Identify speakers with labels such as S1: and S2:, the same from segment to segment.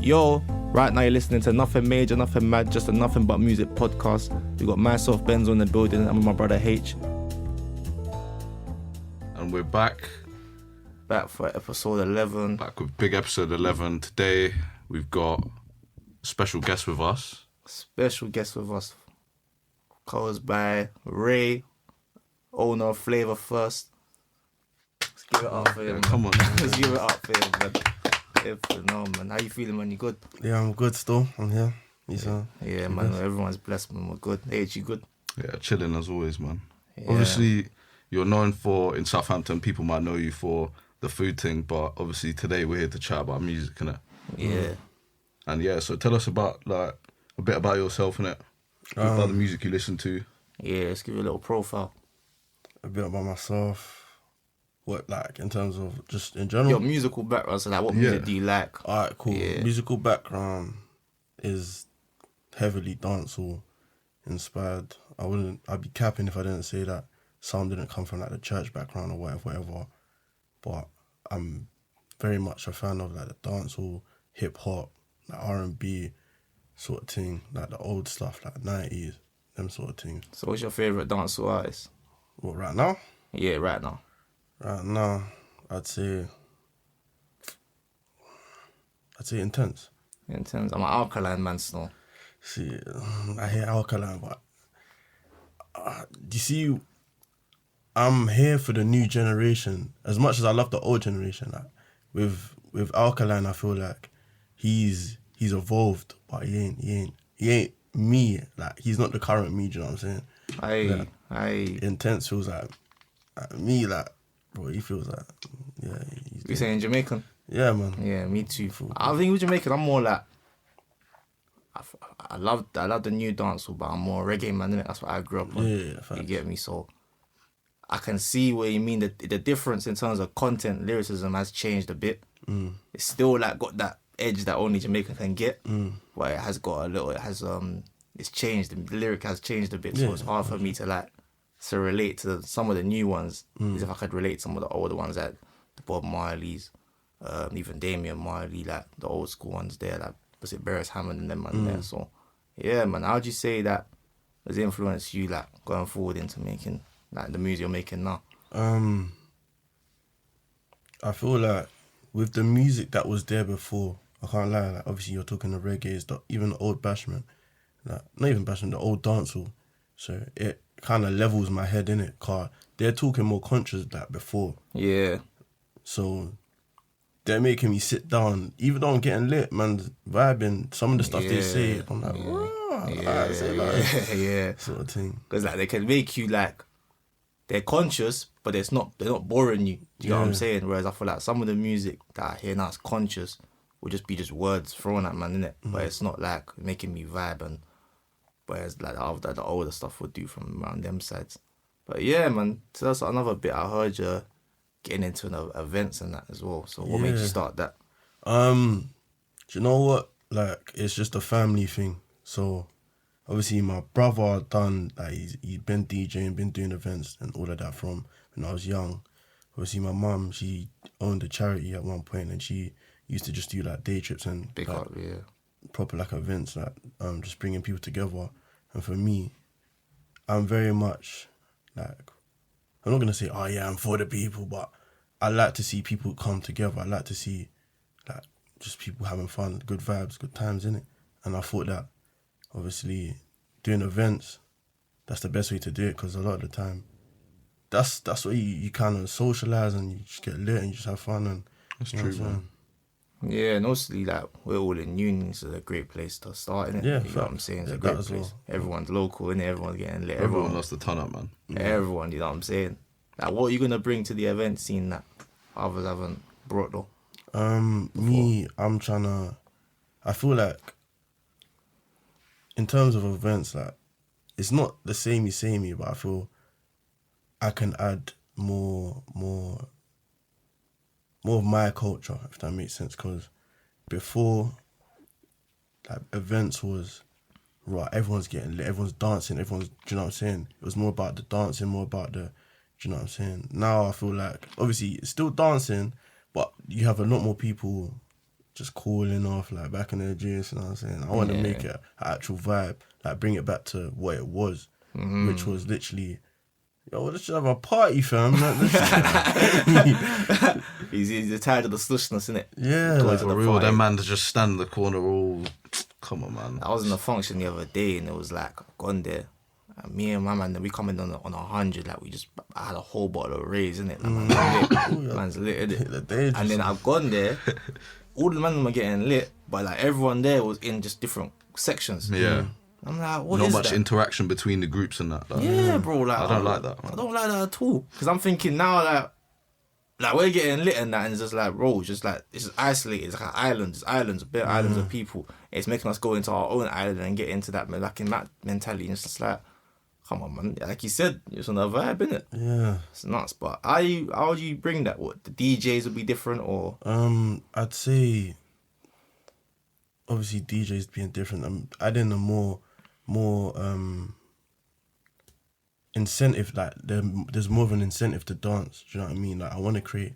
S1: Yo, right now you're listening to Nothing Major, Nothing Mad, just a Nothing But Music podcast. We got myself, Benzo, in the building, and with my brother H.
S2: And we're back.
S1: Back for episode 11.
S2: Back with big episode 11. Today, we've got a special guest with us.
S1: Caused by Ray, owner of FLVR FIRST. Let's give it up for him.
S2: Come on.
S1: Let's give it up for him, man. No, man. How you feeling, man? You good?
S3: Yeah, I'm good still. I'm here.
S1: Yeah, man. Everyone's blessed, man. We're good. H, you good?
S2: Yeah, chilling as always, man.
S1: Yeah.
S2: Obviously, you're known for, in Southampton, people might know you for the food thing, but obviously today we're here to chat about music, innit?
S1: Yeah.
S2: And yeah, so tell us about, like, a bit about yourself, innit? About the music you listen to.
S1: Yeah, let's give you a little profile.
S3: A bit about myself. What, like, in terms of just in general?
S1: Your musical background, so like, what music do you like?
S3: Alright, cool.
S1: Yeah.
S3: Musical background is heavily dancehall inspired. I'd be capping if I didn't say that some didn't come from like the church background or whatever. But I'm very much a fan of like the dancehall, hip hop, like R&B sort of thing, like the old stuff, like 90s, them sort of things.
S1: So what's your favourite dancehall artist?
S3: What, right now?
S1: Yeah, right now.
S3: Right now, I'd say Intense.
S1: Intense. I'm an Alkaline man still.
S3: See, I hate Alkaline, but do you see, I'm here for the new generation. As much as I love the old generation, like with Alkaline, I feel like he's evolved, but he ain't me. Like, he's not the current me. Do you know what I'm saying? Intense feels like me, like. Bro, he feels like, yeah.
S1: You saying Jamaican?
S3: Yeah, man.
S1: Yeah, me too. I think with Jamaican, I'm more like, I love the new dancehall, but I'm more reggae man, innit? That's what I grew up on.
S3: Yeah, facts.
S1: You get me? So I can see what you mean. The difference in terms of content, lyricism has changed a bit. It's still like got that edge that only Jamaican can get, but it has got a little. It's changed. The lyric has changed a bit, so it's hard for me to relate to some of the new ones. As if I could relate to some of the older ones, like the Bob Marleys, even Damian Marley, like the old school ones there, like was it Beres Hammond and them man there. So yeah, man, how'd you say that has influenced you, like going forward into making like the music you're making now?
S3: I feel like with the music that was there before, I can't lie, like obviously you're talking the reggae, even the old bashment, like not even bashment, the old dancehall. So it kind of levels my head in it, cause they're talking more conscious like before.
S1: Yeah.
S3: So they're making me sit down, even though I'm getting lit, man, vibing. Some of the stuff they say, I'm like,
S1: yeah,
S3: sort of thing.
S1: Because like they can make you like they're conscious, but they're not boring you. Do you know what I'm saying? Whereas I feel like some of the music that I hear now is conscious will just be just words thrown at man, innit? But it's not like making me vibe, and whereas like the older stuff would do from around them sides. But yeah, man, so that's another bit. I heard you getting into events and that as well. So what made you start that?
S3: Do you know what? Like, it's just a family thing. So obviously my brother done, like, he's been DJing, been doing events and all of that from when I was young. Obviously my mum, she owned a charity at one point, and she used to just do like day trips and proper like events, like just bringing people together. And for me, I'm very much like, I'm not gonna say, oh yeah, I'm for the people, but I like to see people come together. I like to see like just people having fun, good vibes, good times, innit? And I thought that obviously doing events, that's the best way to do it, because a lot of the time that's what you kind of socialise and you just get lit and you just have fun. And
S2: that's true, man.
S1: Yeah, and mostly like we're all in uni, so it's a great place to start, innit?
S3: Yeah,
S1: you know what I'm saying? It's a great place. Well. Everyone's local, innit? Everyone's getting lit.
S2: Everyone lost the ton up, man.
S1: Everyone, you know what I'm saying? Like, what are you gonna bring to the event scene that others haven't brought though?
S3: Me, I feel like in terms of events, like, it's not the samey, but I feel I can add more of my culture, if that makes sense. Because before, like, events was, right, everyone's getting lit, everyone's dancing, do you know what I'm saying? It was more about the dancing, more about the, do you know what I'm saying? Now I feel like, obviously, it's still dancing, but you have a lot more people just cooling off, like back in the juice, you know what I'm saying? I want to make it an actual vibe, like bring it back to what it was, which was literally, yo, let's just have a party, fam.
S1: He's tired of the slushness, innit?
S3: Yeah,
S1: Going
S3: like,
S1: to
S2: For
S1: the
S2: real,
S1: party.
S2: them man to just stand in the corner all... Come on, man.
S1: I was in a function the other day and it was like, gone there. And me and my man, we come in on 100, like I had a whole bottle of Rays, innit? Like, man's lit, innit? And then I've gone there, all the men were getting lit, but like everyone there was in just different sections.
S2: Yeah.
S1: I'm like, what
S2: Not
S1: is
S2: much
S1: that?
S2: interaction between the groups and that. Like,
S1: Yeah, bro. Like
S2: I don't like that, man.
S1: I don't like that at all. Because I'm thinking now, like we're getting lit and that, and it's just like, bro, just like it's just isolated. It's like islands, bare islands of people. It's making us go into our own island and get into that like in that mentality. And it's just like, come on, man. Like you said, it's on a vibe, innit?
S3: yeah.
S1: It's nuts. But how do you bring that? What, the DJs would be different, or
S3: I'd say obviously DJs being different. I'm adding a more incentive. Like there's more of an incentive to dance. Do you know what I mean? Like I want to create.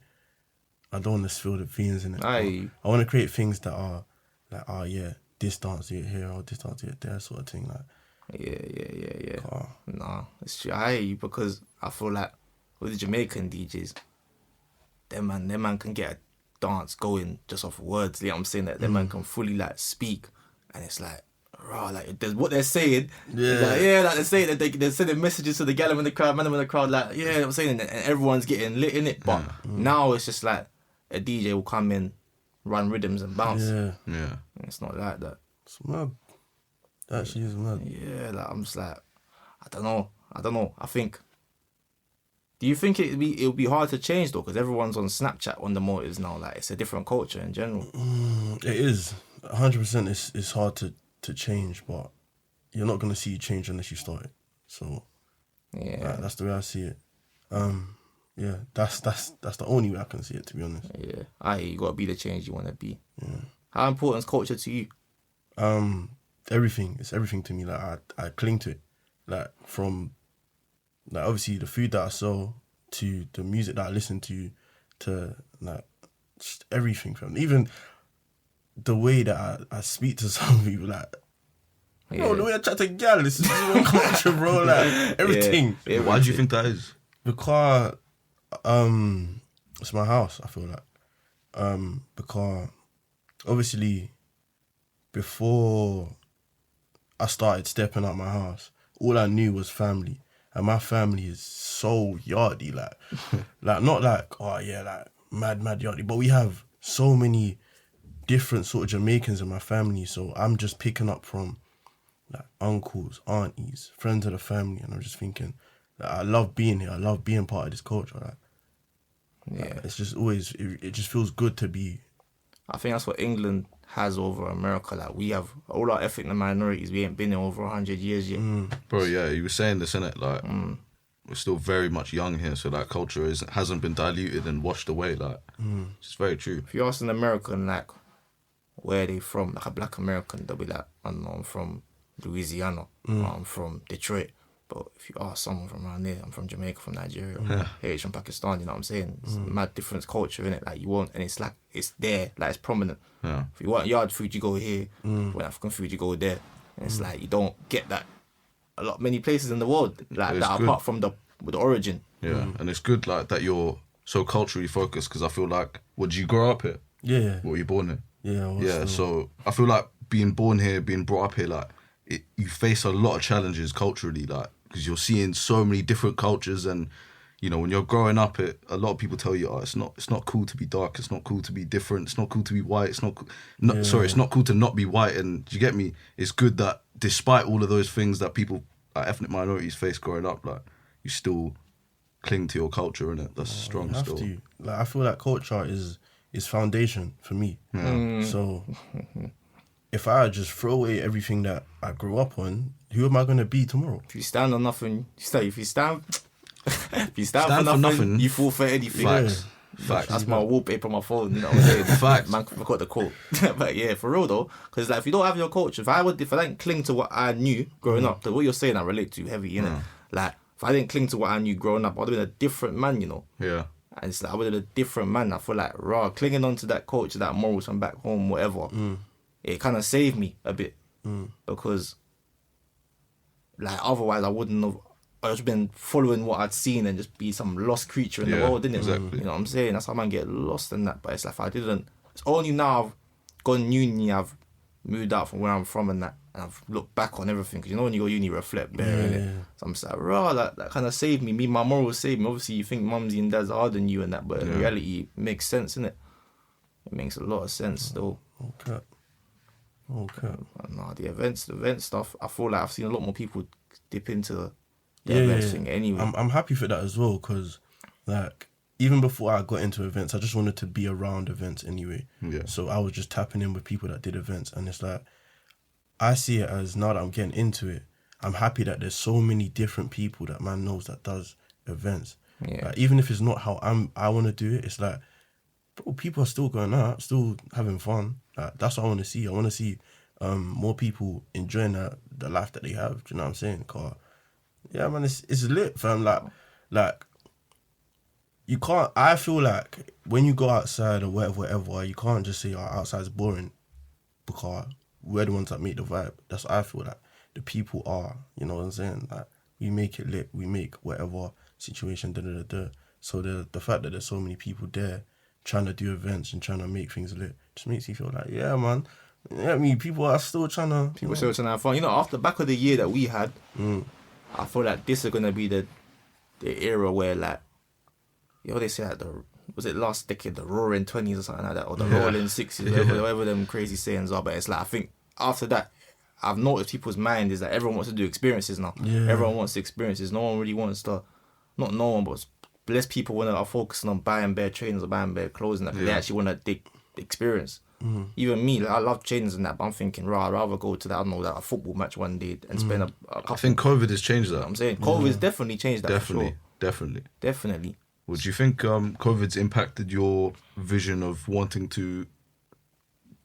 S3: I don't want to spill the feelings in it.
S1: Aye.
S3: I want to create things that are like, oh yeah, this dance here, or this dance there, sort of thing. Like
S1: yeah.
S3: oh,
S1: Nah, it's true. I hear you because I feel like with the Jamaican DJs, them man can get a dance going just off words. You know what I'm saying? That them man can fully like speak, and it's like, raw, like what they're saying.
S3: Yeah.
S1: Like, like they're saying that they're sending messages to the gal in the crowd, man in the crowd, like, yeah, you know what I'm saying, and everyone's getting lit in it. But now it's just like a DJ will come in, run rhythms and bounce.
S3: yeah,
S2: Yeah.
S1: And it's not like that.
S3: it's mad. That actually is mad.
S1: Yeah, like I'm just like, I don't know. I think. Do you think it'll be hard to change though? Because everyone's on Snapchat on the motors now. Like it's a different culture in general.
S3: It is 100%. It's hard to change, but you're not gonna see change unless you start it. So
S1: Yeah,
S3: that's the way I see it. Yeah, that's the only way I can see it, to be honest.
S1: yeah. You gotta be the change you wanna be. Yeah. How important is culture to you?
S3: Everything. It's everything to me. Like I cling to it. Like from like obviously the food that I sell to the music that I listen to like just everything from even the way that I speak to some people, like bro, the way I chat to gal, this is my culture, bro. Like everything.
S1: Yeah,
S2: Why do you think that is?
S3: Because it's my house, I feel like. Because obviously before I started stepping out my house, all I knew was family. And my family is so yardy, like like not like, oh yeah, like mad yardy, but we have so many different sort of Jamaicans in my family, so I'm just picking up from like uncles, aunties, friends of the family, and I'm just thinking, like, I love being here. I love being part of this culture. Like, it's just always, it just feels good to be.
S1: I think that's what England has over America. Like we have all our ethnic minorities. We ain't been here over 100 years yet.
S2: Bro, yeah, you were saying this, innit? Like, we're still very much young here, so that culture hasn't been diluted and washed away. Like, it's very true.
S1: If you ask an American like where they from, like a black American, they'll be like, I don't know, I'm from Louisiana, or I'm from Detroit. But if you ask someone from around there, I'm from Jamaica, from Nigeria, H from Pakistan, you know what I'm saying? It's a mad different culture, innit? Like you won't, and it's like, it's there, like it's prominent.
S2: Yeah.
S1: If you want yard food, you go here. If you want African food, you go there. And it's like, you don't get that many places in the world, like that
S2: good.
S1: apart from the origin.
S2: Yeah, and it's good like that you're so culturally focused because I feel like, did you grow up here?
S3: Yeah.
S2: Or were you born here?
S3: Yeah.
S2: Yeah, so I feel like being born here, being brought up here, like you face a lot of challenges culturally, like because you're seeing so many different cultures, and you know when you're growing up, a lot of people tell you, it's not cool to be dark, it's not cool to be different, it's not cool to be white, it's not cool to not be white, and do you get me? It's good that despite all of those things that people, like ethnic minorities, face growing up, like you still cling to your culture, innit? That's strong
S3: You have
S2: still.
S3: to. Like I feel like culture is foundation for me. So if I just throw away everything that I grew up on, who am I gonna be tomorrow?
S1: If you stand on nothing, if you stand
S2: Stand
S1: for nothing, you fall for anything.
S2: Facts. Facts.
S1: That's my wallpaper on my phone, you know what I'm saying?
S2: Facts.
S1: Man, I forgot the quote. But yeah, for real though, because like if you don't have your culture, if I didn't cling to what I knew growing up, what you're saying I relate to heavy, you know. Like if I didn't cling to what I knew growing up, I'd have been a different man, you know.
S2: Yeah.
S1: And it's like I was a different man. I feel like clinging on to that culture, that morals from back home, whatever. It kind of saved me a bit because like otherwise I wouldn't have. I've just been following what I'd seen and just be some lost creature in the world, didn't it?
S2: Exactly.
S1: You know what I'm saying? That's how man get lost in that. But it's like if I didn't. It's only now I've gone uni, I've moved out from where I'm from and that, and I've looked back on everything. Because you know when you go uni, you reflect better, innit? So I'm just like, that kind of saved me. My morals saved me. Obviously, you think mumsy and dad's harder than you and that, but in reality, it makes sense, innit? It makes a lot of sense, though.
S3: Okay.
S1: Nah, the event stuff, I feel like I've seen a lot more people dip into the events thing anyway.
S3: I'm happy for that as well, because like even before I got into events, I just wanted to be around events anyway.
S2: Yeah.
S3: So I was just tapping in with people that did events, and it's like I see it as now that I'm getting into it, I'm happy that there's so many different people that man knows that does events.
S1: Yeah.
S3: Like, even if it's not how I want to do it, it's like, bro, people are still going out, still having fun. Like, that's what I want to see. I want to see more people enjoying the life that they have. Do you know what I'm saying? 'Cause, yeah, man, it's lit, fam. Like you can't. I feel like when you go outside or whatever, you can't just say, "Oh, outside's boring," because we're the ones that make the vibe. That's what I feel like. The people are, you know what I'm saying? Like we make it lit. We make whatever situation. So the fact that there's so many people there trying to do events and trying to make things lit just makes you feel like, yeah, man. Yeah, I mean, people are still trying to.
S1: People still trying to have fun. You know, after back of the year that we had, I feel like this is gonna be the era where like, they say like was it last decade, the roaring 20s or something like that, or the rolling 60s, whatever them crazy sayings are. But it's like I think after that, I've noticed people's mind is that everyone wants to do experiences now.
S3: Yeah.
S1: Everyone wants experiences. No one really wants to, not no one, but less people are focusing on buying bare trainers or buying bare clothes and that. They actually want to experience. Even me, like, I love trainers and that, but I'm thinking, I'd rather go to that, I don't know, like a football match one day and spend a couple.
S2: I think COVID has changed that.
S1: You know what I'm saying COVID's definitely changed that. Definitely.
S2: Would you think COVID's impacted your vision of wanting to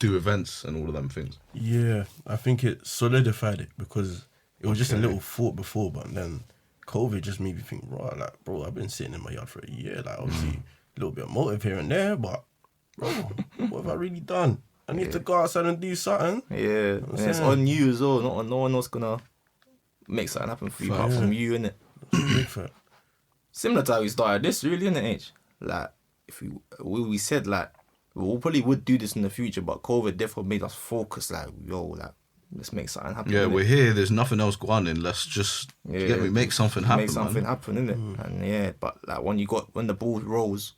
S2: do events and all of them things?
S3: Yeah, I think it solidified it, because it was just a little thought before, but then COVID just made me think, like, bro, I've been sitting in my yard for a year, like, obviously a little bit of motive here and there, but bro, what have I really done? I need to go outside and do something.
S1: Yeah, and it's on you as well. No one else gonna make something happen for you apart from you, innit?
S3: Big fact.
S1: Similar to how we started this, really, innit, H? Like, if we said, like, we probably would do this in the future, but COVID definitely made us focus, like, let's make something happen.
S2: Yeah,
S1: innit?
S2: we're here, there's nothing else going on, let's just make something happen.
S1: Make something happen, innit? And but like when the ball rolls,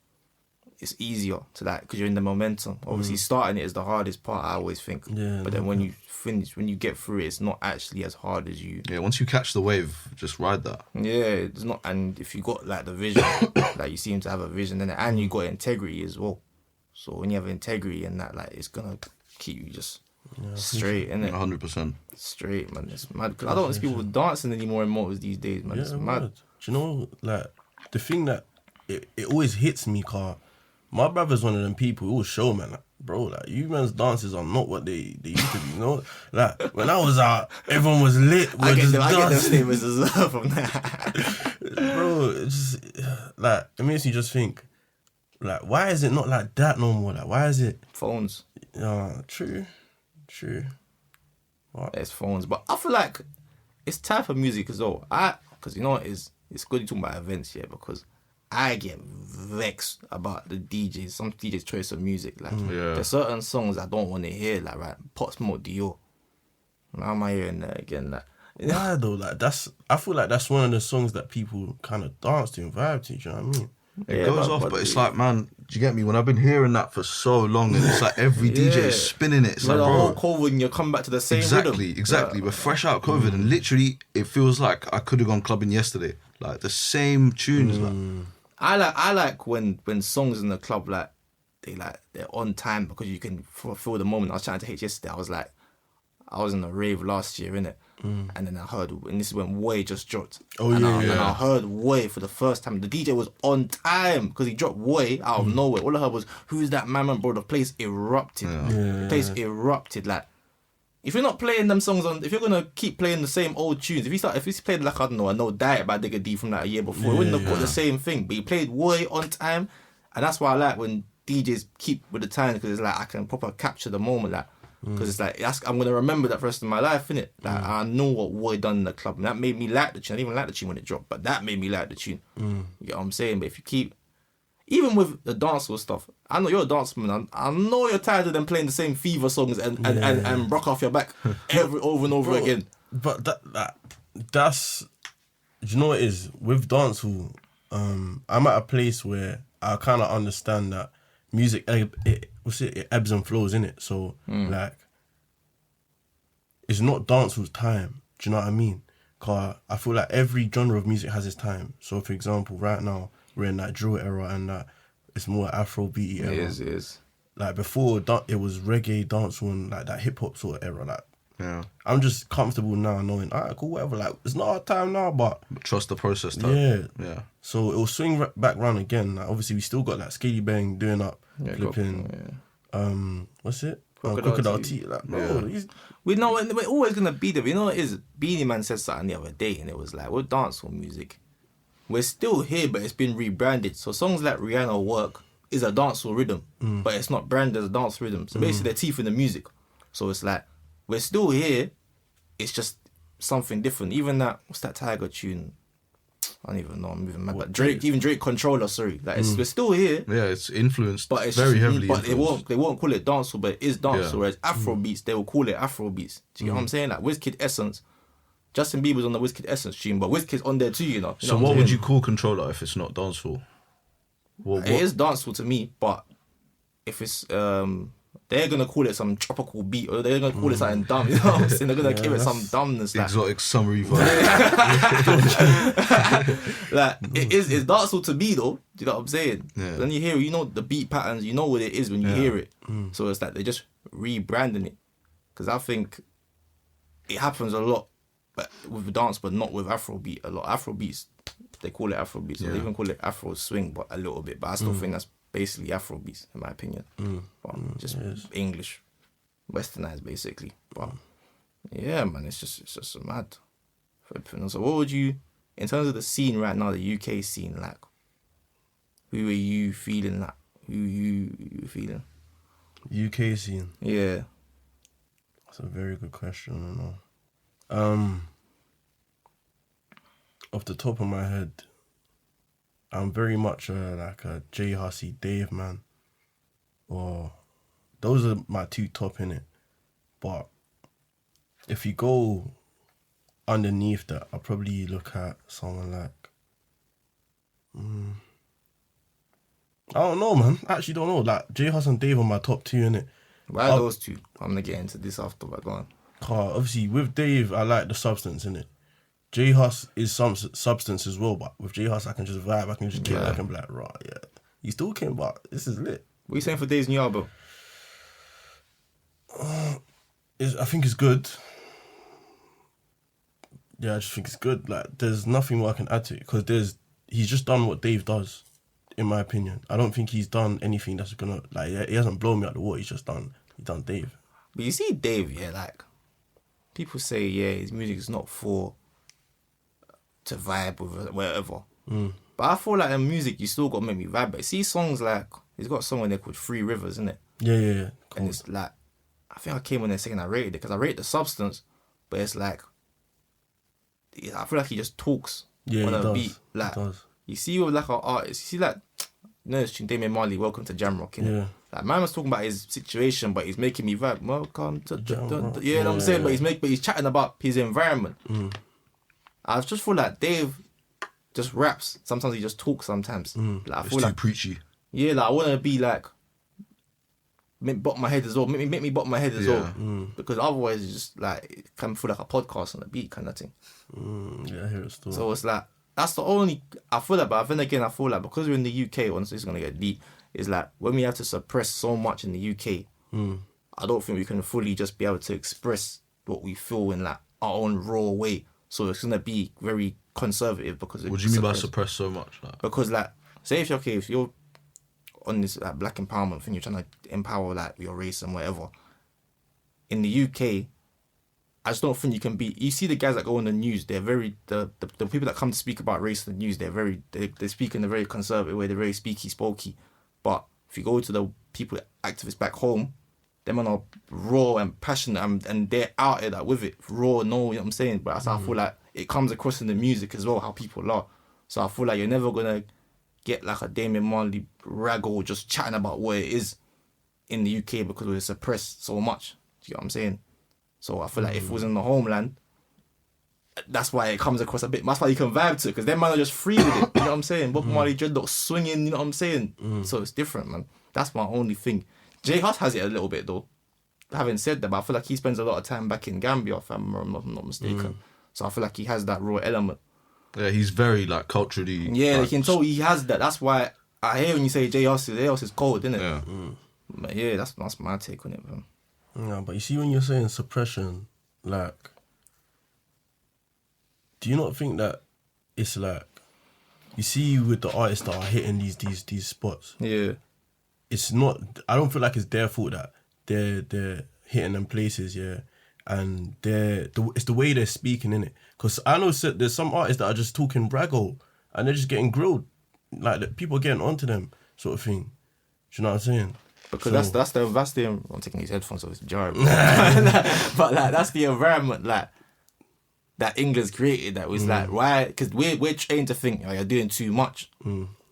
S1: it's easier to like, because you're in the momentum. Obviously, starting it is the hardest part, I always think.
S3: Yeah,
S1: but then when you finish, when you get through it, it's not actually as hard as you.
S2: Yeah, once you catch the wave, just ride that.
S1: Yeah, it's not. And if you got like the vision, like you seem to have a vision, and you got integrity as well. So when you have integrity and that, like, it's gonna keep you just straight, innit?
S2: 100%.
S1: Straight, man. It's mad. Cause I don't see people dancing anymore in motors these days, man. It's mad.
S3: Do you know, like, the thing that it always hits me, car. My brother's one of them people who will show, man, like, bro, like, you man's dances are not what they used to be, you know? Like, when I was out, everyone was lit.
S1: I get them statements as well from that.
S3: Bro, it's just, like, it makes you just think, like, why is it not like that no more? Like, why is it...
S1: Phones.
S3: True. What?
S1: It's phones. But I feel like it's type of music as well. Because you know what, it's good you're talking about events, yeah, because I get vexed about the DJs, some DJs' choice of music. Like, there's certain songs I don't want to hear, like, right, Pop Smoke Dior. Now am I hearing that again? Like,
S3: why though? Like, I feel like that's one of the songs that people kind of dance to and vibe to, you know what I mean?
S2: It goes off, but it's like, man, do you get me? When I've been hearing that for so long, and it's like every DJ is spinning it. It's like,
S1: the
S2: bro,
S1: whole COVID, and you come back to the same rhythm.
S2: Exactly. We're fresh out of COVID, and literally, it feels like I could have gone clubbing yesterday. Like, the same tunes. Like.
S1: I like when songs in the club, like, they're on time, because you can feel the moment. I was chatting to H yesterday. I was in a rave last year, innit? And then I heard, and this is when Way just dropped. And I heard Way for the first time. The DJ was on time, because he dropped Way out of nowhere. All I heard was, who's that man, bro? The place erupted. The place erupted. Like, if you're not playing them songs if you're gonna keep playing the same old tunes, if you played like I don't know, a No Diet by Digga D from like a year before, it wouldn't have got the same thing. But he played way on time, and that's why I like when DJs keep with the time, because it's like I can proper capture the moment, like because it's like I'm gonna remember that for the rest of my life, innit? Like I know what Roy done in the club, and that made me like the tune. I didn't even like the tune when it dropped, but that made me like the tune. You get what I'm saying? But if you keep, even with the dancehall stuff, I know you're a dancer man. I know you're tired of them playing the same Fever songs and rock off your back over and over again.
S3: But that's, do you know what it is with dancehall? I'm at a place where I kind of understand that music, it ebbs and flows, innit? So like, it's not dancehall's time. Do you know what I mean? Cause I feel like every genre of music has its time. So for example, right now we're in that drill era and that it's more Afrobeat era.
S1: It is.
S3: Like before, it was reggae, dancehall, and like that hip hop sort of era. Like,
S2: Yeah.
S3: I'm just comfortable now knowing, alright, cool, whatever. Like, it's not our time now, but
S2: Trust the process type.
S3: yeah. So it will swing back round again. Like, obviously, we still got like Skitty Bang doing up, flipping. What's it? Crocodile Teeth. Like, bro,
S1: We know we're always gonna be there. You know what it is? Beanie Man said something the other day, and it was like, with dancehall music, we're still here, but it's been rebranded. So songs like Rihanna Work is a dancehall rhythm, but it's not branded as a dance rhythm. So basically, they're teeth in the music. So it's like, we're still here, it's just something different. Even that, what's that Tiger tune? I don't even know, I'm moving mad. But Drake Controller, sorry. Like, we're still here.
S2: Yeah, it's influenced,
S1: but it's
S2: very
S1: just,
S2: heavily
S1: but
S2: influenced.
S1: they won't call it dancehall, but it is dancehall. Whereas Afro beats, they will call it Afro beats. Do you get what I'm saying? Like Wizkid Essence, Justin Bieber's on the Wizkid Essence tune, but Wizkid's on there too, you know.
S2: So what would you call Controller if it's not dancehall? What?
S1: It is dancehall to me, but if it's they're gonna call it some tropical beat, or they're gonna call it something dumb. You know what I'm saying? They're gonna give it some dumbness, like
S2: Exotic summery vibe.
S1: like it's dancehall to me though. Do you know what I'm saying?
S2: Yeah.
S1: When you hear it, you know the beat patterns, you know what it is when you hear it. So it's like they're just rebranding it, because I think it happens a lot, but with dance, but not with Afrobeat. A lot Afrobeats, they call it Afrobeats, so they even call it Afro swing, but a little bit. But I still think that's basically Afrobeats, in my opinion. But just English, westernized, basically. But yeah, man, it's just mad. So what would you, in terms of the scene right now, the UK scene, like, who are you feeling like? Who you feeling?
S3: UK scene.
S1: Yeah.
S3: That's a very good question, I know. Off the top of my head, I'm very much like a J Hussey Dave man. Or those are my two top in it. But if you go underneath that, I'll probably look at someone like I don't know, man. I actually don't know. Like J Huss and Dave are my top two in it.
S1: Why are those two? I'm gonna get into this after, but go on.
S3: Obviously, with Dave, I like the substance in it. J Huss is some substance as well, but with J Huss, I can just vibe. I can just get back and be like, right, yeah. He's talking, but this is lit.
S1: What are you saying for Dave's new album?
S3: I think it's good. Yeah, I just think it's good. Like, there's nothing more I can add to it, because he's just done what Dave does, in my opinion. I don't think he's done anything that's gonna, like, he hasn't blown me out the water. He's done Dave.
S1: But you see Dave, yeah, like, people say, yeah, his music is not to vibe with whatever. But I feel like in music, you still got to make me vibe. But see songs like, he's got a song in there called Three Rivers, isn't it?
S3: Yeah. Cool.
S1: And it's like, I think I came on there saying I rated it, because I rate the substance, but it's like, I feel like he just talks on a beat. Like, you see with like an artist, you see like, you know, this tune, Damian Marley, Welcome to Jamrock, innit? Yeah. Like, man was talking about his situation, but he's making me vibe. Welcome to Jamrock. You know what I'm saying? But he's chatting about his environment. I just feel like Dave just raps. Sometimes he just talks sometimes. Like, I feel
S2: it's
S1: like
S2: too preachy.
S1: Yeah, like I want to be like, bop my head as well. Make me bop my head as well. Because otherwise it's just like, it can feel like a podcast on the beat kind of thing.
S3: Yeah, I hear it still.
S1: So it's like, that's the only, I feel like, but then again, I feel like because we're in the UK, once it's going to get deep, is like, when we have to suppress so much in the UK, I don't think we can fully just be able to express what we feel in like our own raw way. So it's going to be very conservative because...
S2: What do you mean by suppress so much? Like?
S1: Because like, say if you're on this like black empowerment thing, you're trying to empower like your race and whatever. In the UK, I just don't think you can be. You see the guys that go on the news, they're very the people that come to speak about race in the news. They speak in a very conservative way. They're very spokey. But if you go to the people activists back home, them are raw and passionate and they're out there with it raw. No, you know what I'm saying. But I feel like it comes across in the music as well how people are. So I feel like you're never gonna get like a Damian Marley raggle just chatting about what it is in the UK because we're suppressed so much. Do you know what I'm saying? So I feel like if it was in the homeland, that's why it comes across a bit. That's why you can vibe to it, because them man are just free with it. You know what I'm saying? Bob Marley dreadlocks swinging. You know what I'm saying? So it's different, man. That's my only thing. J Hus has it a little bit though. Having said that, but I feel like he spends a lot of time back in Gambia, if I'm not mistaken. So I feel like he has that raw element.
S2: Yeah, he's very like culturally.
S1: Yeah,
S2: like,
S1: you can tell he has that. That's why I hear when you say J Hus is cold, isn't it?
S2: Yeah.
S1: But yeah, that's my take on it, man.
S3: Yeah, but you see, when you're saying suppression, like, do you not think that it's like, you see with the artists that are hitting these spots,
S1: Yeah.
S3: it's not, I don't feel like it's their fault that they're hitting them places, yeah, and it's the way they're speaking, innit? Because I know there's some artists that are just talking braggo and they're just getting grilled, like people are getting onto them, sort of thing. Do you know what I'm saying?
S1: Because that's the I'm taking these headphones off, it's jarring. But like that's the environment like that England's created. That was like why? Because we're trained to think you're doing too much,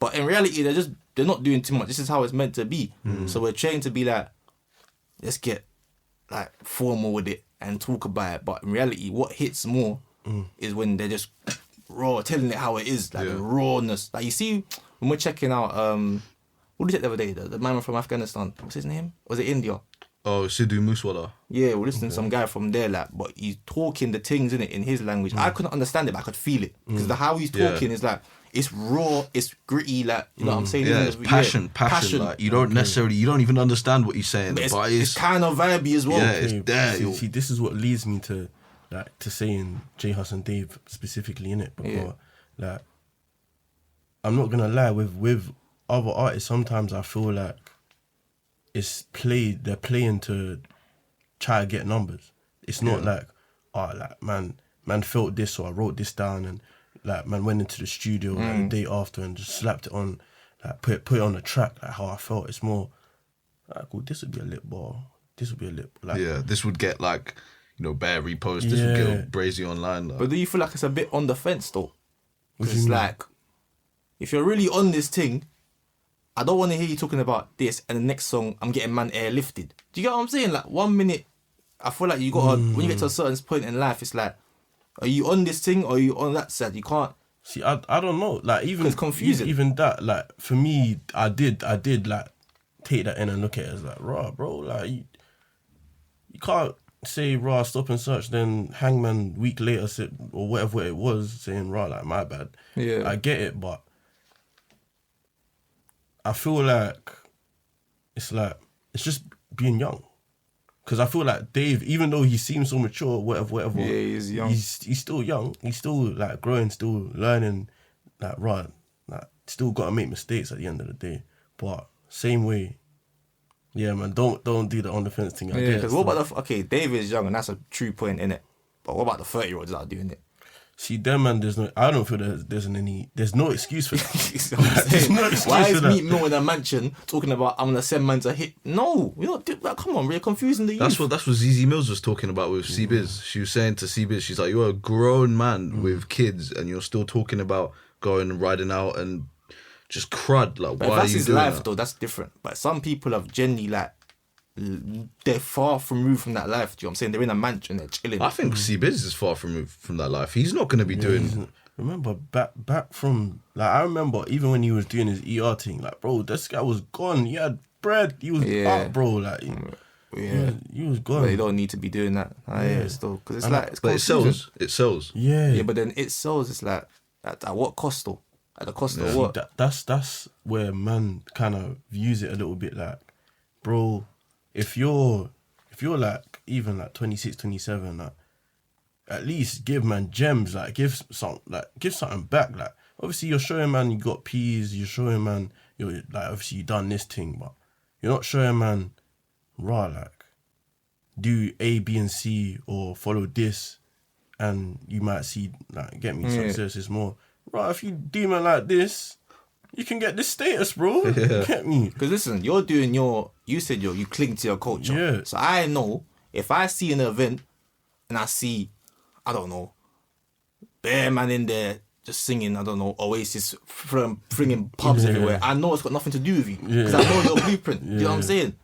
S1: but in reality they're not doing too much. This is how it's meant to be. So we're trained to be like, let's get like formal with it and talk about it. But in reality, what hits more is when they're just raw, telling it how it is, like the rawness. Like you see when we're checking out what did you check the other day? The man from Afghanistan. What's his name? Was it India?
S2: Oh, Sidhu Moosewala.
S1: Yeah, we're listening to some guy from there, like, but he's talking the things in it in his language. I couldn't understand it, but I could feel it because the how he's talking is like it's raw, it's gritty, like you know what I'm saying.
S2: Yeah, it's passion. Like you don't even understand what he's saying, but it's
S1: kind of vibey as well.
S2: Yeah, it's there.
S3: See, this is what leads me to saying J Hus and Dave specifically in it, because like I'm not gonna lie, with other artists, sometimes I feel like they're playing to try to get numbers. It's not like, man felt this, so I wrote this down, and like man went into the studio like, the day after and just slapped it on, like put it on the track, like how I felt. It's more like, well, this would be a lit bar. This would be a lit, like,
S2: this would get like, bare reposts. This would get brazy online. Like.
S1: But do you feel like it's a bit on the fence though? Because it's like, if you're really on this thing, I don't want to hear you talking about this and the next song I'm getting man airlifted. Do you get what I'm saying? Like 1 minute, I feel like you got to, when you get to a certain point in life, it's like, are you on this thing or are you on that side? You can't.
S3: See, I don't know. Like even
S1: it's confusing.
S3: Even that, like for me, I did like take that in and look at it as like, raw, bro. Like you can't say raw, stop and search, then Hangman week later sit or whatever it was saying raw, like my bad.
S1: Yeah,
S3: I get it, but I feel like it's just being young. Because I feel like Dave, even though he seems so mature, whatever,
S1: yeah, he's young.
S3: He's still young. He's still like growing, still learning. Like still got to make mistakes at the end of the day. But same way, yeah, man. Don't do the on the fence thing.
S1: Yeah, because what about Dave is young and that's a true point in it. But what about the 30-year-olds that are doing it?
S3: See, them man, I don't feel there's no excuse for that.
S1: There's no excuse Why is Meat Mill in a mansion talking about I'm gonna send man to hit? No, we're not doing that. Come on, we're confusing the youth.
S2: That's what ZZ Mills was talking about with C-Biz. She was saying to C-Biz, she's like, you're a grown man with kids and you're still talking about going and riding out and just crud. Like,
S1: but
S2: why
S1: if that's
S2: are you
S1: his
S2: doing
S1: life
S2: that?
S1: though, that's different. But some people have genuinely like, they're far removed from that life. Do you know what I'm saying? They're in a mansion, they're chilling.
S2: I think C-Biz is far removed from that life. He's not going to be doing...
S3: Remember, back from... Like, I remember even when he was doing his ER thing, like, bro, this guy was gone. He had bread. He was out, bro. Like, he was gone.
S1: But you don't need to be doing that. Still. Because it's
S2: and
S1: like...
S2: But it sells. It sells.
S3: Yeah.
S1: Yeah, but then it sells. It's like, at what cost though? At the cost of what?
S3: That's where man kind of views it a little bit like, bro... If you're like even like 26, 27, like at least give man gems, like give something back. Like obviously you're showing man you got peas, you're showing man you're like obviously you done this thing, but you're not showing man raw like do A, B, and C, or follow this, and you might see, like, get me, success is more, right, if you do man like this, you can get this status, bro. Get me?
S1: Because listen, you're doing you said you cling to your culture.
S3: Yeah.
S1: So I know if I see an event and I see, I don't know, bare man in there just singing, I don't know, Oasis, flinging pubs everywhere, I know it's got nothing to do with you. Because I know your blueprint. You know what I'm saying?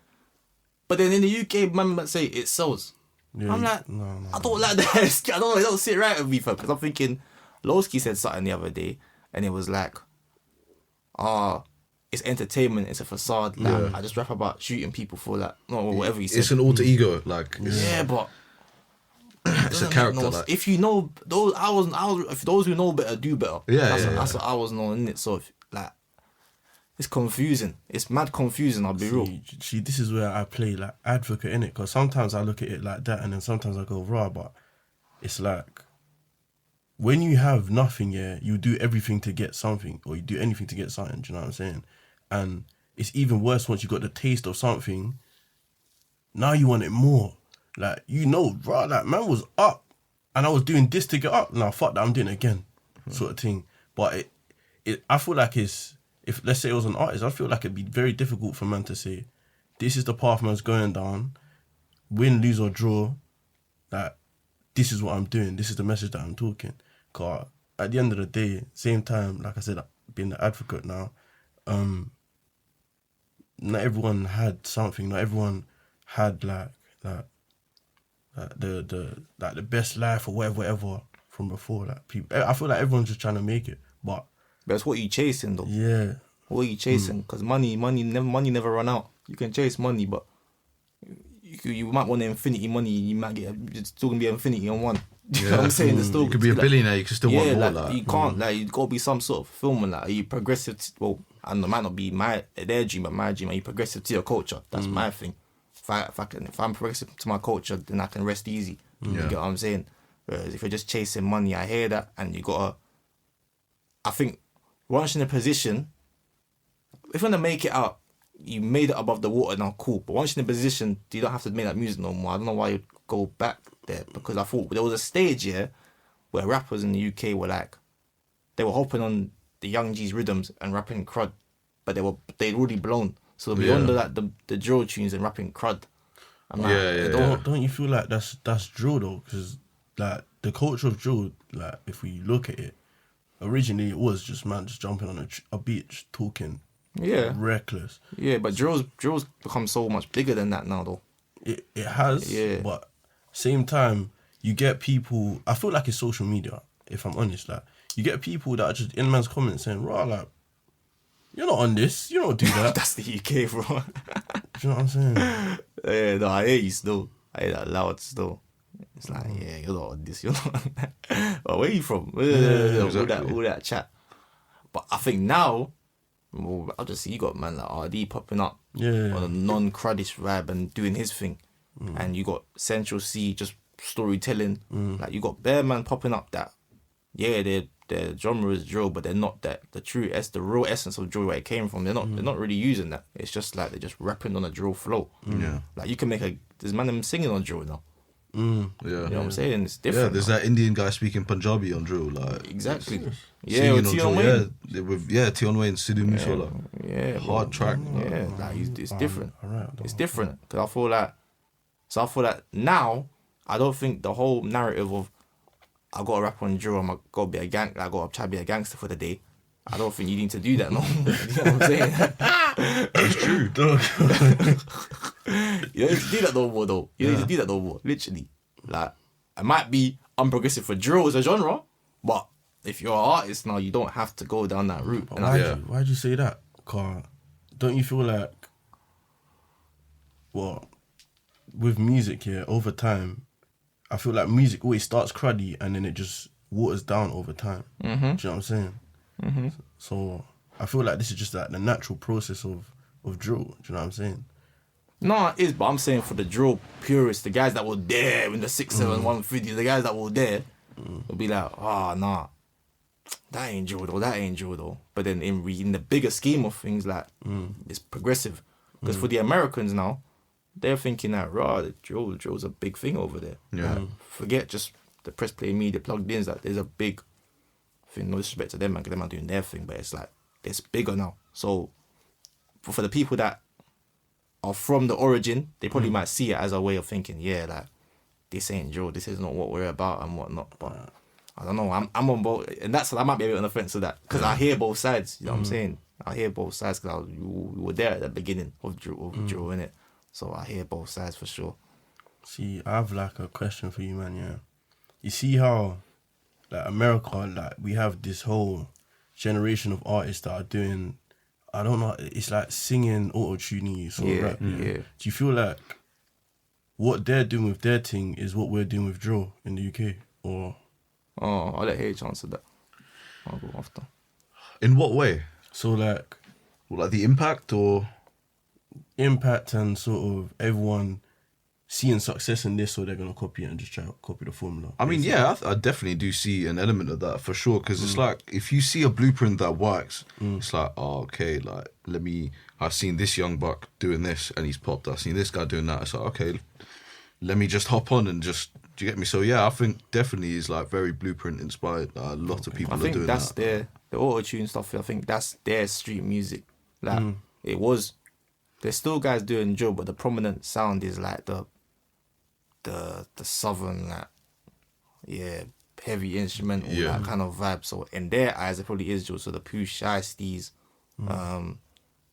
S1: But then in the UK, man might say it sells.
S3: Yeah,
S1: I'm like,
S3: no.
S1: I don't like that. I don't sit right with me, fam. Because I'm thinking, Lowski said something the other day, and it was like, it's entertainment, it's a facade. Like, I just rap about shooting people for that, or whatever he said.
S2: It's an alter ego, like.
S1: But
S2: It's a character. Like.
S1: If you know those, if those who know better do better. That's what I was knowing it. So like, it's confusing. It's mad confusing. I'll be real.
S3: See, this is where I play like advocate in it, because sometimes I look at it like that, and then sometimes I go raw. But it's like, when you have nothing, you do everything to get something, or you do anything to get something. Do you know what I'm saying? And it's even worse once you got the taste of something. Now you want it more. Like, bro, like, man was up, and I was doing this to get up. Now, fuck that, I'm doing it again, sort of thing. But I feel like if let's say it was an artist, I feel like it'd be very difficult for man to say, this is the path man's going down, win, lose or draw, like, this is what I'm doing, this is the message that I'm talking. Because at the end of the day, same time, like I said, being the advocate now, not everyone had something, not everyone had like the best life or whatever from before. Like, people, I feel like everyone's just trying to make it, but
S1: it's what you chasing though.
S3: Yeah.
S1: What are you chasing? Because money never run out. You can chase money, but you might want infinity money. You might it's still gonna be infinity on one. You know what I'm saying?
S2: You could be a billionaire. You can still want more.
S1: Like, you can't. Like, you gotta be some sort of fulfillment. Like, are you progressive? Well, I don't know, it might not be their dream, but my dream. Are you progressive to your culture? That's my thing. If I'm progressive to my culture, then I can rest easy. You get what I'm saying? Whereas if you're just chasing money, I hear that, and you gotta. I think once you're in a position, if you wanna make it out, you made it above the water now, cool. But once you're in a position, you don't have to make that music no more. I don't know why you go back there, because I thought there was a stage where rappers in the UK were like, they were hopping on the Young G's rhythms and rapping crud, but they'd already blown. So they'll be under like the drill tunes and rapping crud. I'm like,
S3: Don't you feel like that's drill though? Because like the culture of drill, like if we look at it, originally it was just man just jumping on a beach talking, reckless.
S1: Yeah, but drill's become so much bigger than that now though.
S3: It has. Yeah. But same time, you get people. I feel like it's social media. If I'm honest, like you get people that are just in man's comments saying, "Raw, like you're not on this. You don't do that."
S1: That's the UK, bro.
S3: Do you know what I'm saying?
S1: Yeah, no, I hear you still. I hear that loud still. It's like, yeah, you're not on this. You're not on that. But where you from? All that chat. But I think now, well, I'll just see you got man like RD popping up on a non-cruddish vibe and doing his thing. And you got Central C just storytelling. Like you got Bear Man popping up that, their genre is drill, but they're not the real essence of drill where it came from. They're not really using that. It's just like they're just rapping on a drill flow. Like you can there's man them singing on drill now. You know what I'm saying? It's different.
S2: Yeah, there's that Indian guy speaking Punjabi on drill, like
S1: exactly.
S2: With Tion Wayne. Tion Wayne, Sidhu Moosewala. Hard track.
S1: Yeah, like it's different. It's different because I feel like now I don't think the whole narrative of I got to rap on drill, I got to be a gang, I got to try to be a gangster for the day. I don't think you need to do that no more. You know what I'm saying?
S3: It's true, dog.
S1: You don't need to do that no more, though. You don't need to do that no more, literally. Like, it might be unprogressive for drill as a genre, but if you're an artist now, you don't have to go down that route.
S3: Why'd you say that? Cause don't you feel like, with music over time, I feel like music always starts cruddy and then it just waters down over time. Do you know what I'm saying? So I feel like this is just like the natural process of drill. Do you know what I'm saying?
S1: No, it is, but I'm saying for the drill purists, the guys that were there in the 67150, the guys that were there will be like, nah, that ain't drill though. But then in the bigger scheme of things, like it's progressive. Because for the Americans now, they're thinking that the drill's a big thing over there.
S2: Yeah.
S1: Like, forget just the press play media plugged in. That there's a big thing. No disrespect to them, man, because them are doing their thing, but it's like it's bigger now. So for the people that are from the origin, they probably might see it as a way of thinking, yeah, like this ain't drill. This is not what we're about and whatnot. But I don't know. I'm on both, and I might be a bit on the fence of that because I hear both sides. You know what I'm saying? I hear both sides because we were there at the beginning of drill, innit? So I hear both sides for sure.
S3: See, I have like a question for you, man. Yeah, you see how like America, like we have this whole generation of artists that are doing, I don't know, it's like singing, auto-tuning, sort of rap.
S1: Yeah.
S3: Do you feel like what they're doing with their thing is what we're doing with drill in the UK, or?
S1: Oh, I'll let H answer that. I'll go after.
S2: In what way?
S3: So like
S2: The impact or?
S3: Impact and sort of everyone seeing success in this, so they're gonna copy it and just try to copy the formula.
S2: I mean, yeah, I definitely do see an element of that for sure. Because it's like if you see a blueprint that works, it's like, oh, okay, like I've seen this young buck doing this and he's popped. I've seen this guy doing that. It's like, okay, let me just hop on and just. Do you get me? So yeah, I think definitely is like very blueprint inspired. A lot of people are doing that.
S1: I think that's the auto-tune stuff. I think that's their street music. Like it was. There's still guys doing drill, but the prominent sound is like the southern, like, heavy instrumental, that kind of vibe. So in their eyes, it probably is drill. So the Pooh Shiesties,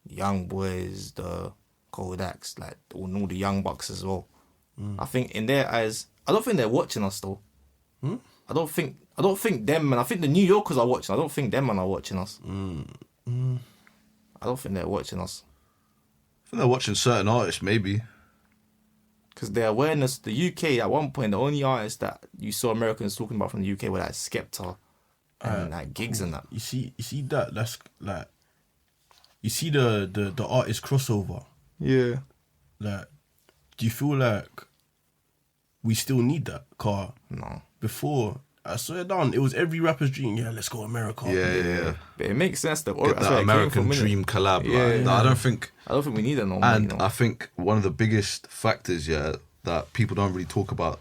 S1: Young Boys, the Kodaks, like all the Young Bucks as well. I think in their eyes, I don't think they're watching us though. I don't think them, man. I think the New Yorkers are watching. I don't think them man are watching us. I don't think they're watching us.
S2: I think they're watching certain artists, maybe.
S1: Because their awareness, the UK at one point, the only artists that you saw Americans talking about from the UK were like Skepta and like Gigs and that.
S3: You see that's like, you see the artist crossover.
S1: Yeah.
S3: Like, do you feel like we still need that? Car
S1: No.
S3: Before, I swear down, it was every rapper's dream. Yeah, let's go America.
S2: Yeah.
S1: But it makes sense that
S2: Get that American dream collab. I don't think
S1: we need that no more.
S2: And I think one of the biggest factors, that people don't really talk about,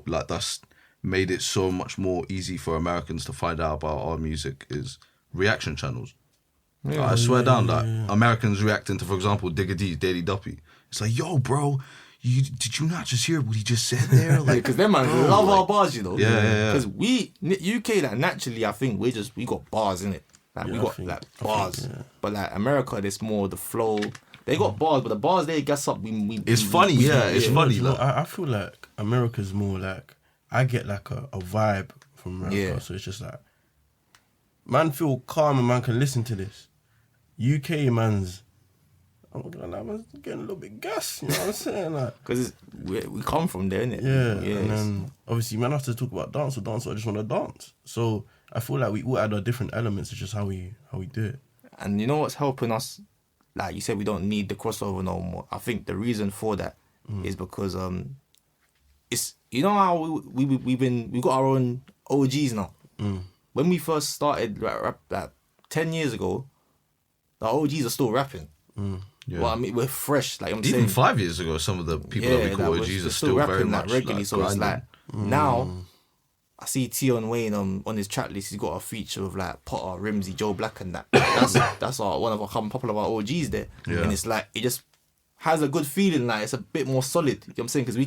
S2: like that's made it so much more easy for Americans to find out about our music, is reaction channels. I swear down, Americans reacting to, for example, Digga D's Daily Duppy. It's like, yo, bro, did you not just hear what he just said there? Like,
S1: because them man love our bars, you know.
S2: Yeah.
S1: Because we UK, like naturally, I think we got bars in it. Like we got bars, but like America, there's more the flow. They got bars, but the bars they gas up.
S2: It's funny. It's funny.
S3: You know, I feel like America's more like, I get like a vibe from America, so it's just like, man feel calm and man can listen to this. UK man's, I'm not gonna lie, man's getting a little bit gas, you know what I'm saying? Like,
S1: because we come from there, innit?
S3: Yeah, and then obviously man have to talk about dance, I just want to dance. So I feel like we all add our different elements. It's just how we do it.
S1: And you know what's helping us? Like you said, we don't need the crossover no more. I think the reason for that is because it's, you know how we got our own OGs now. When we first started rap, like 10 years ago, the OGs are still rapping.
S2: Yeah.
S1: Well, I mean, we're fresh. Like I'm
S2: even
S1: saying,
S2: 5 years ago, some of the people that we call OGs are still
S1: rapping
S2: very
S1: like
S2: much
S1: regularly.
S2: like,
S1: So it's
S2: grinding.
S1: like now, I see Tion Wayne on his track list. He's got a feature of like Potter, Rimsey, Joe Black, and that. That's one of our couple of our OGs there.
S2: Yeah.
S1: And it's like it just has a good feeling. Like it's a bit more solid. You know what I'm saying? Because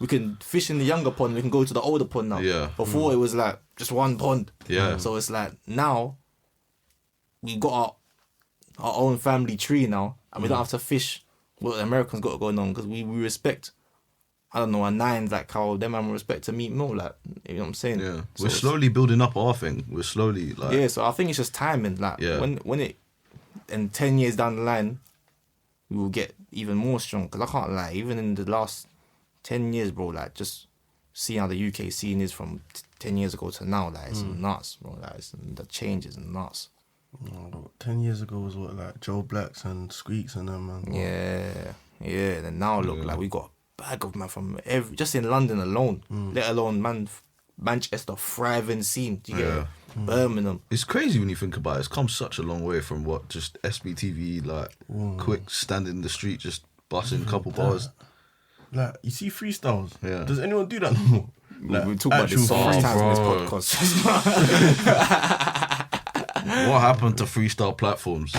S1: we can fish in the younger pond. We can go to the older pond now.
S2: Yeah.
S1: Before it was like just one pond.
S2: Yeah.
S1: So it's like now we got our own family tree now, and we don't have to fish what the Americans got going on, because we respect, I don't know, our nines, like how them man respect to Meat Mill, like, you know what I'm saying?
S2: Yeah,
S1: so
S2: we're slowly building up our thing. We're slowly like,
S1: yeah. So I think it's just timing. Like when it, and 10 years down the line, we will get even more strong. Because I can't lie, even in the last 10 years, bro, like just seeing how the UK scene is from 10 years ago to now, like it's nuts, bro. Like the changes are nuts.
S3: 10 years ago was what, like Joe Blacks and Squeaks and them, man.
S1: Yeah. And now look, like we got a bag of man from just in London alone, let alone Manchester thriving scene. Do you get it? Birmingham.
S2: It's crazy when you think about it. It's come such a long way from what just SBTV, like quick standing in the street, just busting a couple bars.
S3: like you see freestyles.
S2: Yeah.
S3: Does anyone do that no more? Like,
S1: we talk about this so
S3: actual
S1: much times in this
S2: bro.
S1: podcast.
S2: What happened to freestyle platforms?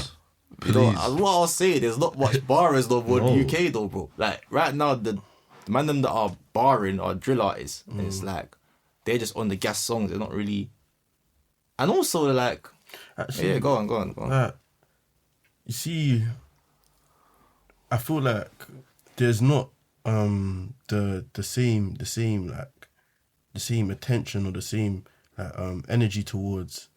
S1: You know,
S2: Please.
S1: what I was saying, there's not much barres though, bro, in
S2: No.
S1: the UK though, bro. Like right now, the man them that are barring are drill artists, and it's like they're just on the gas songs. They're not really, and also they're like,
S3: Actually,
S1: yeah, go on.
S3: like, you see, I feel like there's not the same attention or the same like energy towards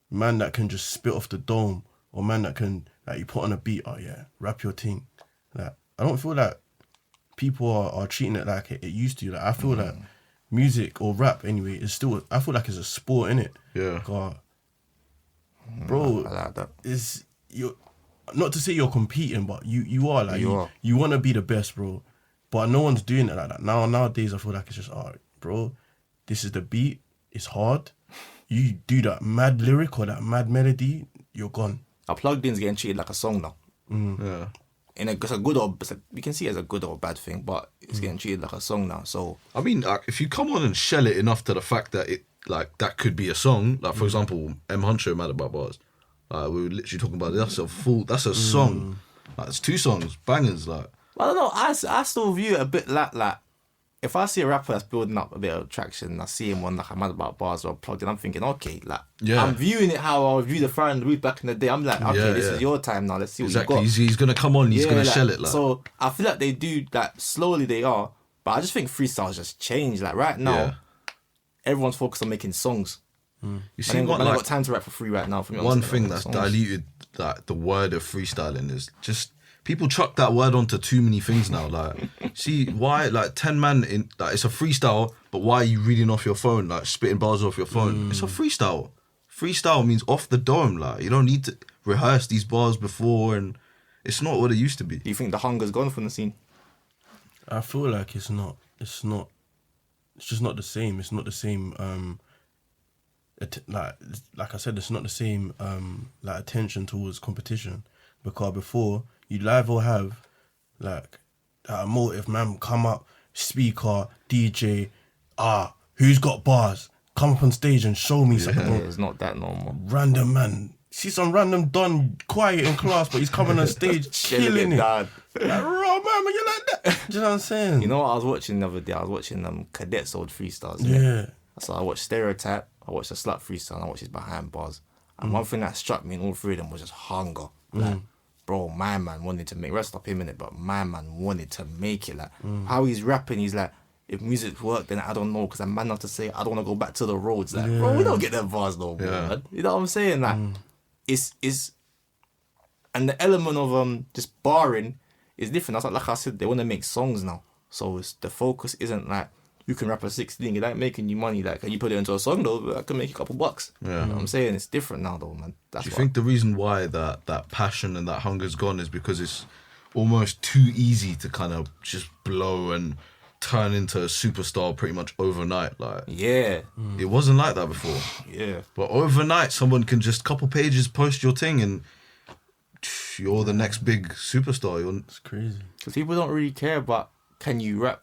S3: man that can just spit off the dome or man that can like you put on a beat, oh yeah, rap your thing. Like I don't feel like people are treating it like it used to. Like I feel like music or rap anyway is still, I feel like it's a sport, innit?
S2: Yeah.
S3: God, bro,
S1: I like that.
S3: is you not to say you're competing, but you are like
S1: You are.
S3: you want to be the best, bro. But no one's doing it like that nowadays. I feel like it's just alright, bro. This is the beat. It's hard. You do that mad lyric or that mad melody, you're gone.
S1: Our plugged in's getting treated like a song now.
S2: Yeah.
S1: It's a good or you can see it as a good or bad thing, but it's getting treated like a song now. So
S2: I mean, like, if you come on and shell it enough to the fact that it, like, that could be a song, like, for example, M. Huncho, Mad About Bars. We were literally talking about it. That's a song. Like, it's 2 songs, bangers, like.
S1: I don't know. I still view it a bit like if I see a rapper that's building up a bit of traction, I see him on like a Mad About Bars or plugged in, I'm thinking, okay, like
S2: Yeah.
S1: I'm viewing it how I would view the Fire and the Root back in the day. I'm like, okay, this is your time now. Let's see what
S2: Exactly.
S1: you got.
S2: He's gonna come on. He's gonna
S1: like,
S2: shell it. Like.
S1: So I feel like they do that slowly. They are, but I just think freestyles just changed. Like right now,
S2: Yeah.
S1: everyone's focused on making songs.
S2: You
S1: I
S2: see,
S1: ain't
S2: what,
S1: got
S2: like,
S1: time to rap for free right now. For me,
S2: one
S1: honestly,
S2: thing
S1: like,
S2: that's
S1: songs.
S2: diluted like the word of freestyling is just people chuck that word onto too many things now. Like, see why like 10 man in like it's a freestyle, but why are you reading off your phone, like spitting bars off your phone? It's a freestyle. Freestyle means off the dome. Like you don't need to rehearse these bars before, and it's not what it used to be.
S1: Do you think the hunger's gone from the scene?
S3: I feel like it's not. It's just not the same. It's not the same. Like I said, it's not the same. Like attention towards competition, because before you'd either have like a motive man come up, speaker, DJ, who's got bars, come up on stage and show me something.
S1: Yeah, it's not that normal.
S3: Random man. See some random don quiet in class, but he's coming on stage killing it.
S1: Dad.
S3: Like, raw man, you like that? Do you know what I'm saying?
S1: You know what I was watching the other day? I was watching Cadets old freestyles.
S3: Yeah.
S1: So I watched Stereotype, I watched the Slut freestyle, and I watched his behind bars. And one thing that struck me in all 3 of them was just hunger. Like, bro, my man wanted to make, rest up him in it, but my man wanted to make it. Like, how he's rapping, he's like, if music worked, then I don't know, because I'm man enough to say, I don't want to go back to the roads. Like, bro, we don't get them bars though, bro.
S2: Yeah.
S1: Man. You know what I'm saying? Like, it's, and the element of just barring is different. That's like I said, they want to make songs now. So the focus isn't like, you can rap a 16, it ain't making you money. Like, can you put it into a song though? I can make you a couple bucks.
S2: Yeah.
S1: You know what I'm saying? It's different now though, man. That's
S2: Do you
S1: what
S2: think the reason why that passion and that hunger's gone is because it's almost too easy to kind of just blow and turn into a superstar pretty much overnight? Like,
S1: Yeah.
S2: it wasn't like that before.
S1: Yeah.
S2: But overnight, someone can just couple pages post your thing and you're the next big superstar.
S3: It's crazy.
S1: Because people don't really care about can you rap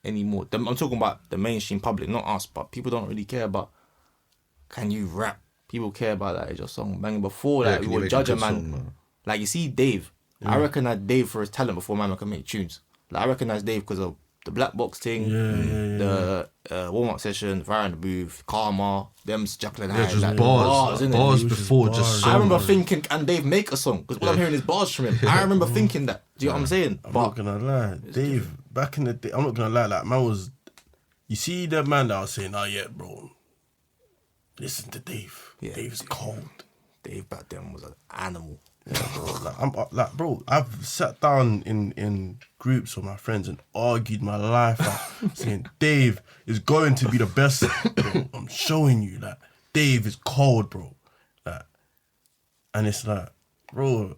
S1: anymore. I'm talking about the mainstream public, not us, but people don't really care about can you rap. People care about that. It's your song banging. Before that,
S2: can
S1: we
S2: you
S1: would
S2: make
S1: judge a
S2: good
S1: man.
S2: song, man?
S1: Like you see Dave. I recognize Dave for his talent before man can make tunes. Like I recognize Dave because of the black box thing, the warm-up session, Fire in the Booth, Karma, them Jacqueline
S2: Yeah,
S1: Hyde,
S2: just
S1: like,
S2: bars
S1: innit?
S2: before,
S3: bars.
S2: just
S1: I remember
S2: songs.
S1: thinking, can Dave make a song? Because what I'm hearing is bars from him. I remember thinking that. Do you know what I'm saying?
S3: I'm not gonna lie, Dave. Back in the day, I'm not gonna lie. Like man was, you see the man that I was saying, oh yeah, bro. Listen to Dave.
S1: Yeah.
S3: Dave's cold.
S1: Dave back then was an animal.
S3: Bro, I've sat down in groups with my friends and argued my life out, saying Dave is going to be the best. Bro, I'm showing you, like Dave is cold, bro. Like, and it's like, bro,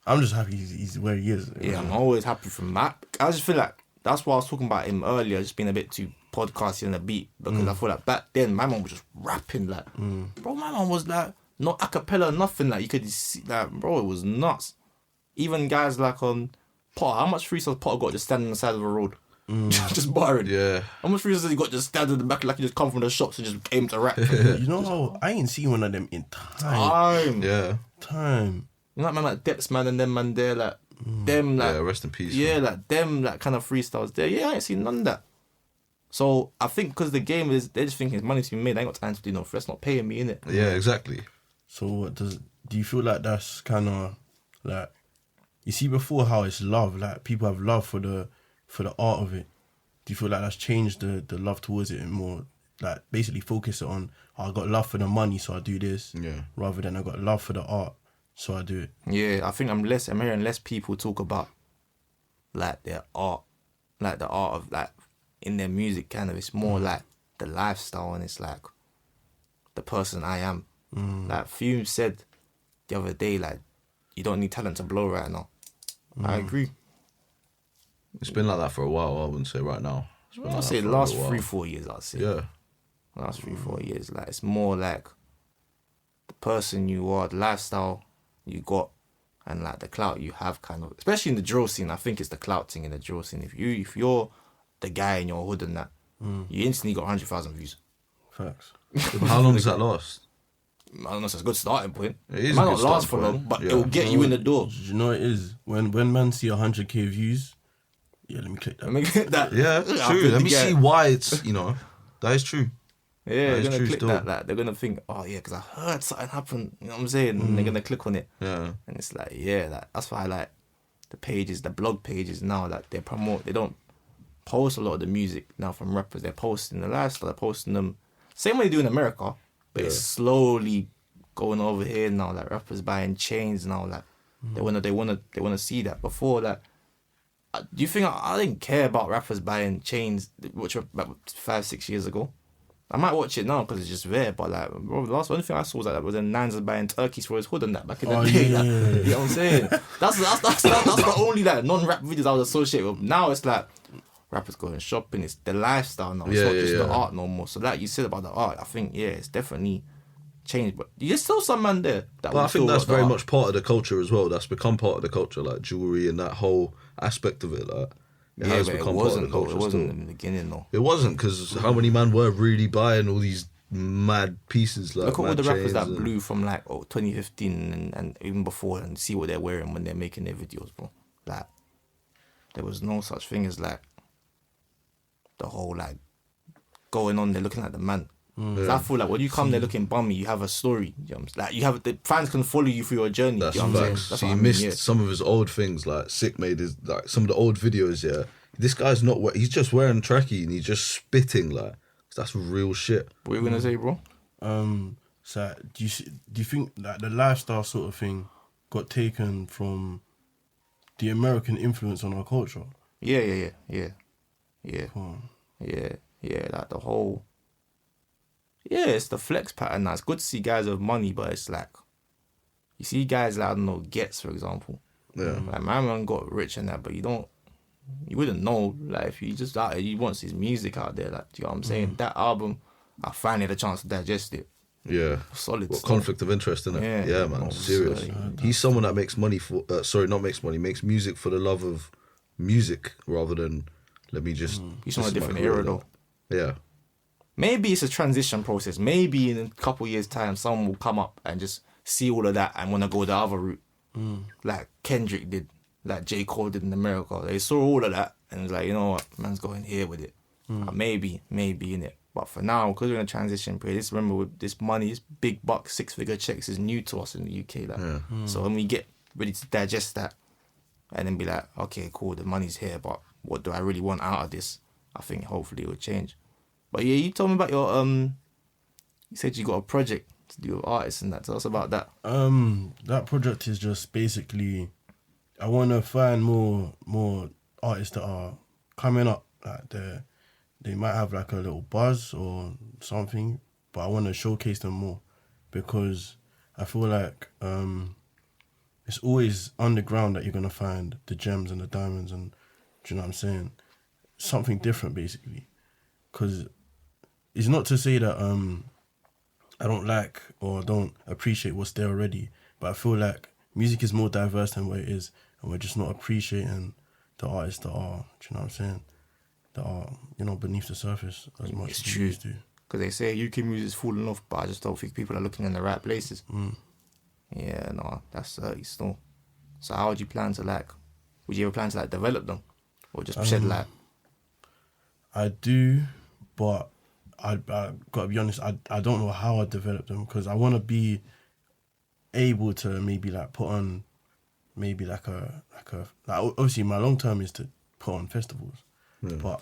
S3: I'm just happy he's where he is.
S1: Yeah, I'm always happy from that. I just feel like that's why I was talking about him earlier, just being a bit too podcasty on the beat, because I feel like back then my man was just rapping like, bro, my man was like not a cappella, nothing. Like you could see, like, bro, it was nuts. Even guys like Potter, how much freestyles Potter got just standing on the side of a road? Just barring.
S2: Yeah.
S1: How much freestyles he got just standing in the back like he just come from the shops and just came to rap?
S3: You know how I ain't seen one of them in time.
S2: Yeah.
S3: Time.
S1: You know like man like Depths man and them man there like them like
S2: Yeah, rest in peace.
S1: yeah
S2: man.
S1: like them like kind of freestyles there. Yeah, I ain't seen none of that. So I think because the game is they're just thinking it's money to be made. I ain't got time to do no fresh. Not paying me innit.
S2: Yeah, exactly.
S3: So do you feel like that's kind of like, you see before how it's love, like people have love for the art of it. Do you feel like that's changed the love towards it and more like basically focus it on, oh, I got love for the money so I do this, rather than I got love for the art so I do it?
S1: Yeah, I think I'm hearing less people talk about like their art, like the art of like in their music kind of. It's more like the lifestyle and it's like the person I am. Like Fume said the other day, like you don't need talent to blow right now. I agree.
S2: It's been like that for a while. I wouldn't say right now.
S1: I'll say the last 3-4 years. I'd say
S2: Yeah.
S1: last 3-4 years. Like it's more like the person you are, the lifestyle you got, and like the clout you have, kind of. Especially in the drill scene, I think it's the clout thing in the drill scene. If you're the guy in your hood and that, you instantly got 100,000 views.
S3: Facts.
S2: But how long does that last?
S1: I don't know, it's a good starting point.
S2: It is
S1: It
S2: a
S1: might
S2: good
S1: not last for
S2: starting
S1: long,
S2: point.
S1: but
S2: Yeah.
S1: it'll get you in the door.
S3: Do you know what it is? When man see 100k views, yeah, let me click that.
S1: I mean, that,
S2: Yeah,
S1: I
S2: true.
S1: think
S2: Let me
S1: the guy-
S2: see why it's, that is true.
S1: Yeah,
S2: That
S1: they're
S2: is
S1: gonna
S2: true
S1: click
S2: still.
S1: that. Like, they're gonna think, oh yeah, because I heard something happen. You know what I'm saying? And they're gonna click on it.
S2: Yeah.
S1: And it's like, yeah, like, that's why I like the pages, the blog pages now. Like they don't post a lot of the music now from rappers. They're posting the lifestyle. They're posting them same way they do in America, but it's slowly going over here now. Like rappers buying chains now. Like they wanna see that. Before that, do you think I didn't care about rappers buying chains, which were about 5-6 years ago? I might watch it now because it's just there, but like, bro, the last only thing I saw was that was Nines buying turkeys for his hood and that back in the day.
S3: Yeah.
S1: Like, you know what I'm saying? That's the only like non-rap videos I was associated with. Now it's like rappers going shopping. It's the lifestyle now. It's not just the art no more. So like you said about the art, I think it's definitely changed. But there's still some man there.
S2: But I think that's very much part of the culture as well. That's become part of the culture, like jewelry and that whole aspect of it. Like, it has
S1: but
S2: become
S1: it wasn't.
S2: part of the culture.
S1: It wasn't
S2: still.
S1: in the beginning though.
S2: It wasn't, because how many man were really buying all these mad pieces? Like,
S1: Look at all
S2: mad
S1: the rappers
S2: chains
S1: that
S2: and-
S1: blew from like 2015 and even before, and see what they're wearing when they're making their videos, bro. Like there was no such thing as like the whole like going on there looking like the man. 'Cause I feel like when you come there looking bummy, you have a story. You know what I'm saying? Like you have the fans can follow you through your journey.
S2: That's
S1: you know what I'm
S2: facts.
S1: saying? That's
S2: So
S1: what
S2: you
S1: I mean,
S2: missed
S1: yeah.
S2: some of his old things, like Sick made his, like some of the old videos. Yeah, this guy's not. He's just wearing trackie and he's just spitting. Like, that's real shit.
S1: What you gonna say, bro?
S3: So do you think that the lifestyle sort of thing got taken from the American influence on our culture?
S1: Yeah.
S3: Cool.
S1: Yeah. Like the whole. Yeah, it's the flex pattern now. It's good to see guys with money, but it's like you see guys like, I don't know, Gets, for example.
S2: Yeah.
S1: Like my man got rich and that, but you wouldn't know, like, if he just out, he wants his music out there, like, do you know what I'm saying? That album, I finally had a chance to digest it.
S2: Yeah.
S1: Solid
S2: What
S1: stuff.
S2: conflict of interest, innit?
S1: Yeah.
S2: Yeah, man.
S1: Oh,
S2: Serious.
S1: sorry.
S2: He's someone that makes money for. Makes music for the love of music rather than let me just.
S1: He's from a
S2: this is my
S1: different
S2: career,
S1: era,
S2: like.
S1: though.
S2: Yeah.
S1: Maybe it's a transition process. Maybe in a couple years' time, someone will come up and just see all of that and want to go the other route. Like Kendrick did, like J. Cole did in America. They saw all of that and was like, you know what, man's going here with it. Maybe in it. But for now, because we're in a transition period, remember with this money, this big buck, 6-figure checks is new to us in the UK. Like, so when we get ready to digest that and then be like, okay, cool, the money's here, but what do I really want out of this? I think hopefully it will change. But yeah, you told me about your you said you got a project to do with artists and that. Tell us about that.
S3: That project is just basically, I want to find more artists that are coming up. Like they might have like a little buzz or something, but I want to showcase them more because I feel like it's always underground that you're gonna find the gems and the diamonds, and do you know what I'm saying? Something different, basically. Because it's not to say that I don't like or don't appreciate what's there already, but I feel like music is more diverse than what it is, and we're just not appreciating the artists that are, do you know what I'm saying, that are, you know, beneath the surface as much
S1: It's
S3: as
S1: true.
S3: they used to.
S1: Because they say UK music's falling off, but I just don't think people are looking in the right places. Yeah, no, that's still. So how would you plan to would you ever plan to develop them? Or just shed light?
S3: I do, but I gotta be honest, I don't know how I develop them, because I want to be able to maybe put on maybe obviously my long term is to put on festivals, but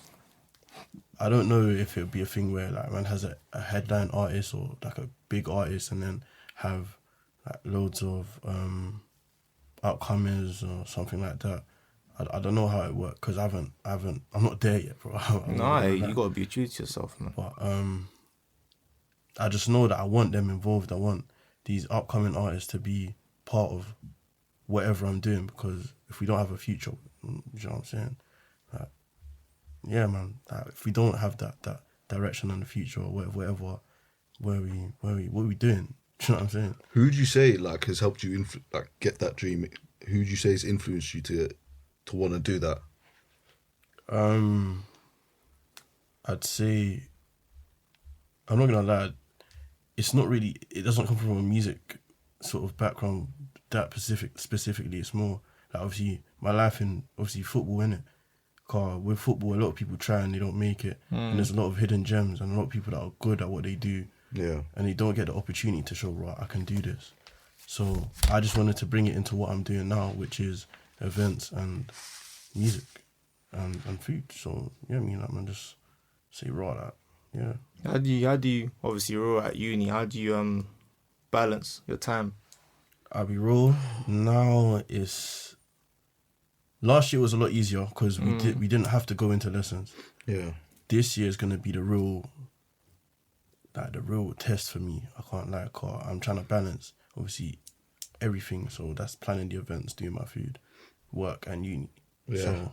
S3: I don't know if it would be a thing where man has a headline artist or a big artist and then have loads of upcomers or something like that. I don't know how it works, because I'm not there yet, bro.
S1: No, you gotta be true to yourself, man.
S3: But I just know that I want them involved. I want these upcoming artists to be part of whatever I'm doing, because if we don't have a future, you know what I'm saying? Yeah, man. If we don't have that direction in the future or whatever, what are we doing? Do you know what I'm saying?
S2: Who would you say has helped you get that dream? Who would you say has influenced you to want to do that?
S3: I'd say, I'm not gonna lie, it's not really, it doesn't come from a music sort of background that specifically. It's more obviously my life in obviously football, innit? Cause with football, a lot of people try and they don't make it, and there's a lot of hidden gems and a lot of people that are good at what they do, and they don't get the opportunity to show, right, I can do this. So I just wanted to bring it into what I'm doing now, which is events and music and food. So yeah, I mean, I'm just say raw that. Yeah.
S1: How do you obviously raw at uni? How do you balance your time?
S3: I'll be real. Now last year was a lot easier because we didn't have to go into lessons.
S2: Yeah.
S3: This year is gonna be the real test for me. I can't lie, cause I'm trying to balance obviously everything. So that's planning the events, doing my food, work, and uni.
S2: Yeah.
S3: So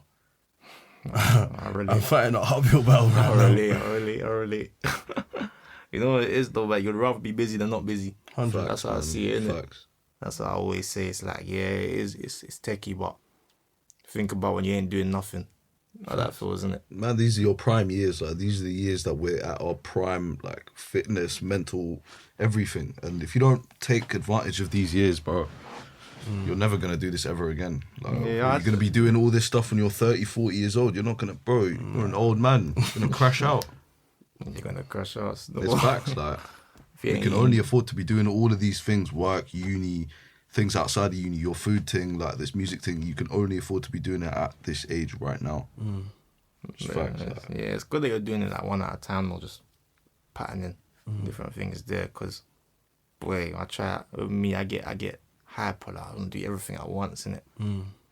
S1: I'm
S3: fighting a uphill battle right now.
S1: I relate. You know what it is though, you'd rather be busy than not busy.
S3: 100.
S1: That's how I see it, innit?
S2: Facts.
S1: That's what I always say. It's it's techie, but think about when you ain't doing nothing. How that feels, isn't it?
S2: Man, these are your prime years. These are the years that we're at our prime, fitness, mental, everything. And if you don't take advantage of these years, bro, you're never going to do this ever again. You're going to be doing all this stuff when you're 30, 40 years old. You're not going to, bro, you're an old man. You're going to crash out.
S1: You're going to crash out.
S2: It's facts, you can only afford to be doing all of these things, work, uni, things outside of uni, your food thing, this music thing. You can only afford to be doing it at this age right now. It's facts.
S1: It's good that you're doing it one at a time, or just patterning different things there. Because, boy, I try. With me, I get hyper. I want to do everything at once, innit?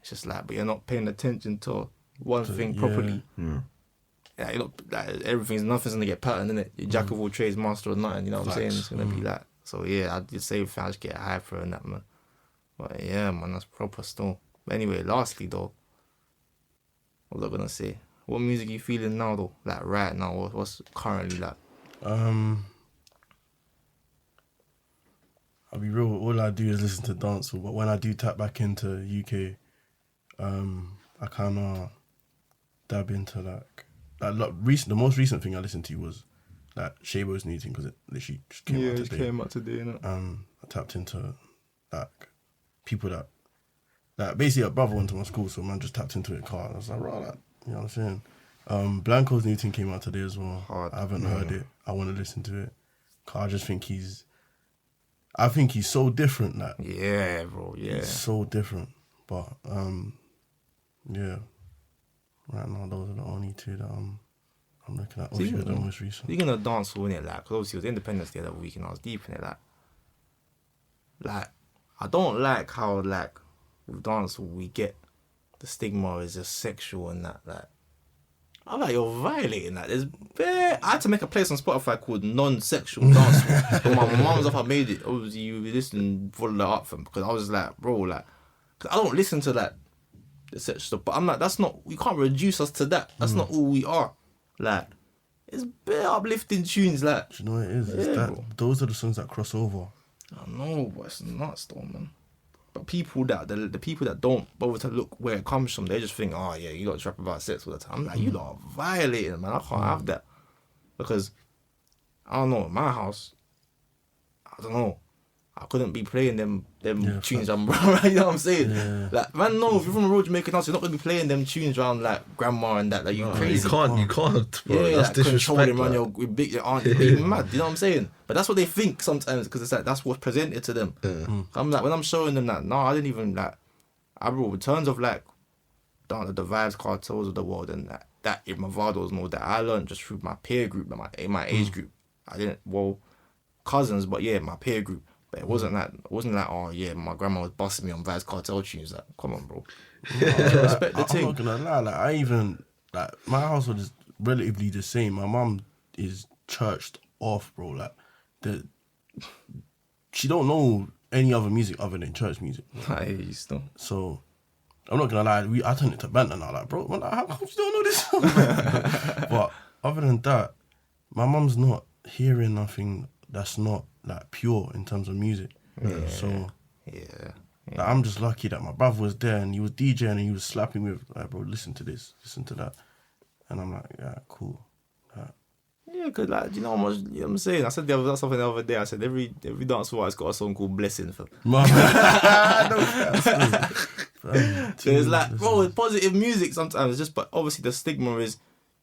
S1: It's just but you're not paying attention to one thing properly. Yeah, you know, nothing's gonna get patterned, innit? You're jack of all trades, master of nothing. You know what I'm saying? It's gonna be that. So yeah, I just say I just get hyper and that, man. But yeah, man, that's proper still. But anyway, lastly though, what was I gonna say? What music you feeling now though? Right now, what's currently like?
S3: I'll be real. All I do is listen to dancehall. But when I do tap back into UK, I kind of dab into the most recent thing I listened to was Shabo's new thing, because it literally just came out today.
S1: Came out today, innit?
S3: I tapped into people that basically a brother went to my school, so man just tapped into it. Car, I was like, right, you know what I'm saying? Blanco's new thing came out today as well. I haven't heard it. I want to listen to it. Car, I just think he's so different.
S1: Yeah, bro. Yeah,
S3: he's so different. But yeah. Right now, those are the only two that I'm looking at. Obviously, the most recent.
S1: You're gonna dance with it, because obviously it was Independence Day the other week, and I was deep in it, I don't like how with dance we get the stigma is just sexual and that. I'm you're violating that. I had to make a place on Spotify called non-sexual dance. But my mum was up, I made it. Obviously, you listen, follow that up for me, because I was bro, cause I don't listen to the sexual stuff. But I'm that's not. You can't reduce us to that. That's not all we are. It's bare uplifting tunes.
S3: Do you know what it is?
S1: Yeah,
S3: those are the songs that cross over.
S1: I know, but it's nuts though, man. But people that the people that don't bother to look where it comes from, they just think, oh yeah, you got to rap about sex all the time. I'm like, you lot are violating, man. I can't have that because I don't know. In my house, I don't know. I couldn't be playing them tunes around, you know what I'm saying? Yeah. Like, man, no, if you're from a real Jamaican house, you're not gonna be playing them tunes around like grandma and that. Like, you crazy.
S2: You can't, bro.
S1: Yeah,
S2: that's
S1: like,
S2: disrespect.
S1: Controlling around your big aunt, you're being mad. You know what I'm saying? But that's what they think sometimes because it's like that's what's presented to them. I'm like, when I'm showing them that, no, I didn't even like. I brought in terms of like the vibes, cartels of the world and that Mavados and all that. I learned just through my peer group, my age group. I didn't cousins, but yeah, my peer group. But it wasn't like, oh yeah, my grandma was busting me on Vaz Cartel tunes. Like, come on, bro. Respect the thing.
S3: I'm not gonna lie, like I even like my household is relatively the same. My mum is churched off, bro. Like she don't know any other music other than church music.
S1: I hear you still.
S3: So I'm not gonna lie, I turned it to banter now, like, bro, man, like, how come you don't know this? But other than that, my mum's not hearing nothing that's not like pure in terms of music.
S1: Yeah.
S3: So
S1: yeah.
S3: Like, I'm just lucky that my brother was there and he was DJing and he was slapping me with like, bro, listen to this, listen to that. And I'm like, yeah, cool.
S1: Yeah, because like, you know how much, you know what I'm saying? I said something the other day. I said every dance floor has got a song called Blessing. So it's like, bro, it's positive music sometimes. It's just, but obviously the stigma is,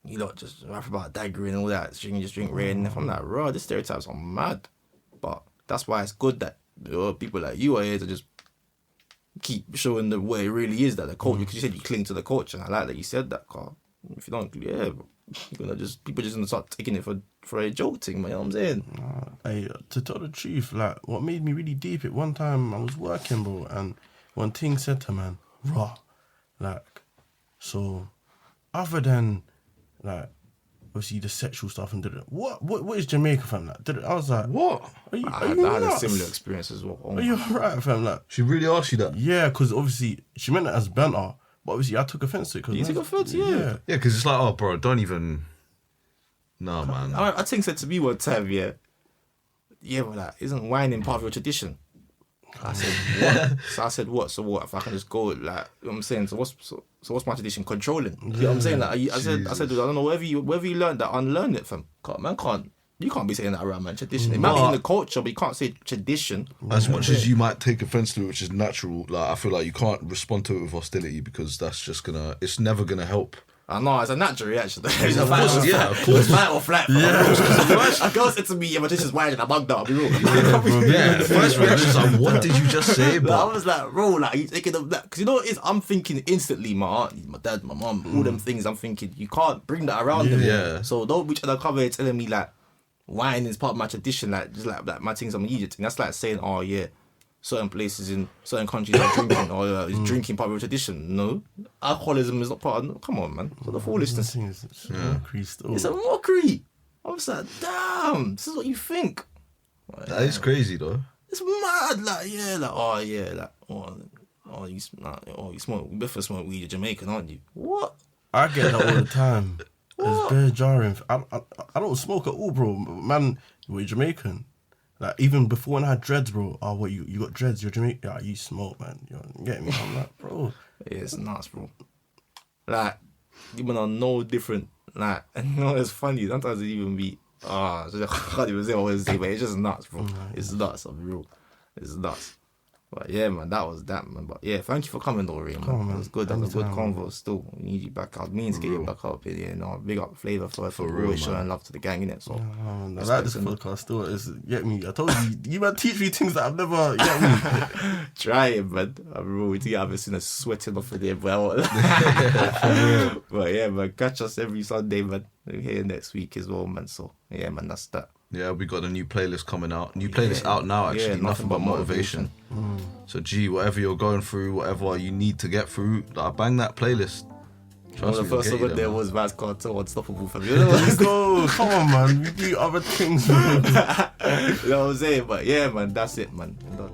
S1: you know, just rap about daggering and all that. Just drink red. And if I'm like, bro, these stereotypes are mad. But that's why it's good that people like you are here to just keep showing the way it really is, that the culture, because you said you cling to the culture. And I like that you said that, Carl. If you don't, yeah, bro, you're gonna people just gonna start taking it for a joke thing, man. You know what I'm saying?
S3: Hey, to tell the truth, like what made me really deep it, one time I was working, bro, and one thing said to man, raw, like, so other than like obviously the sexual stuff and what is Jamaica, fam? Like, I was like,
S2: what?
S3: Are you
S1: I had a similar experience as well.
S3: Are you alright, fam? Like,
S2: She really asked you that?
S3: yeah, because obviously she meant it as banter, but obviously I took offence to it.
S1: You took offence, yeah.
S2: Yeah, because it's like, oh, bro, don't even. No, man.
S1: I think said to me one time, but like, isn't whining part of your tradition? I said, what? So I said, what? So what? If I can just go, like, you know what I'm saying? So what's my tradition? Controlling. You know what I'm saying? Like, I said, I don't know, wherever you learned that, unlearn it from. You can't be saying that around, man. Tradition. It might be in the culture, but you can't say tradition.
S2: As much as you might take offence to it, which is natural, like, I feel like you can't respond to it with hostility because that's just it's never gonna help.
S1: I know, it's a natural reaction.
S2: Of course.
S1: Fight or flight. Yeah. A girl said to me, yeah, but this is whining, I bugged out.
S2: The first reaction is like, what did you just say? But
S1: I was like, bro, like, you taking them that? Because you know what it is? I'm thinking instantly, my aunt, my dad, my mum, all them things. I'm thinking, you can't bring that around them.
S2: Yeah.
S1: So don't reach undercover here telling me, like, wine is part of my tradition, like, just like my things I'm Egypt. And that's like saying, oh, yeah, certain places in certain countries are drinking, or is drinking part of your tradition. No, alcoholism is not part of. Come on, man. So the foolishness. It's a mockery. I was like, damn, this is what you think. Like,
S2: that is crazy, though.
S1: It's mad. You smoke. You better smoke weed. You're Jamaican, aren't you? What?
S3: I get that all the time. It's very jarring. I don't smoke at all, bro. Man, we're Jamaican. Like, even before when I had dreads, bro, oh, what, you got dreads, you're Jamaican? Yeah, you smoke, man. You get me? I'm like, bro.
S1: Yeah, it's nuts, bro. Like, even are no different. Like, and you know, it's funny. Sometimes it even be, I can't even say what I was saying, but it's just nuts, bro. It's nuts, I'm real. It's nuts. But yeah, man, that was that, man. But yeah, thank you for coming, though, Ray, man. That was good. That was a good convo still. We need you back out. Means to get you back up here. Big up Flavor for real, showing love to the gang, innit? So,
S3: I like this podcast still. Get me. I told you, you might teach me things that I've never, get me.
S1: Try it, man. I'm real. We haven't seen us sweating off of there, bro. But yeah, man, catch us every Sunday, man. We're here next week as well, man. So yeah, man, that's that.
S2: Yeah, we got a new playlist coming out. New playlist out now, actually. Yeah, nothing but motivation. So, whatever you're going through, whatever you need to get through, bang that playlist.
S1: The first song there was Vaz Cartel, Unstoppable for me.
S3: Let's go. Come on, man. We do other things, man.
S1: You know what I'm saying? But yeah, man, that's it, man. I'm done.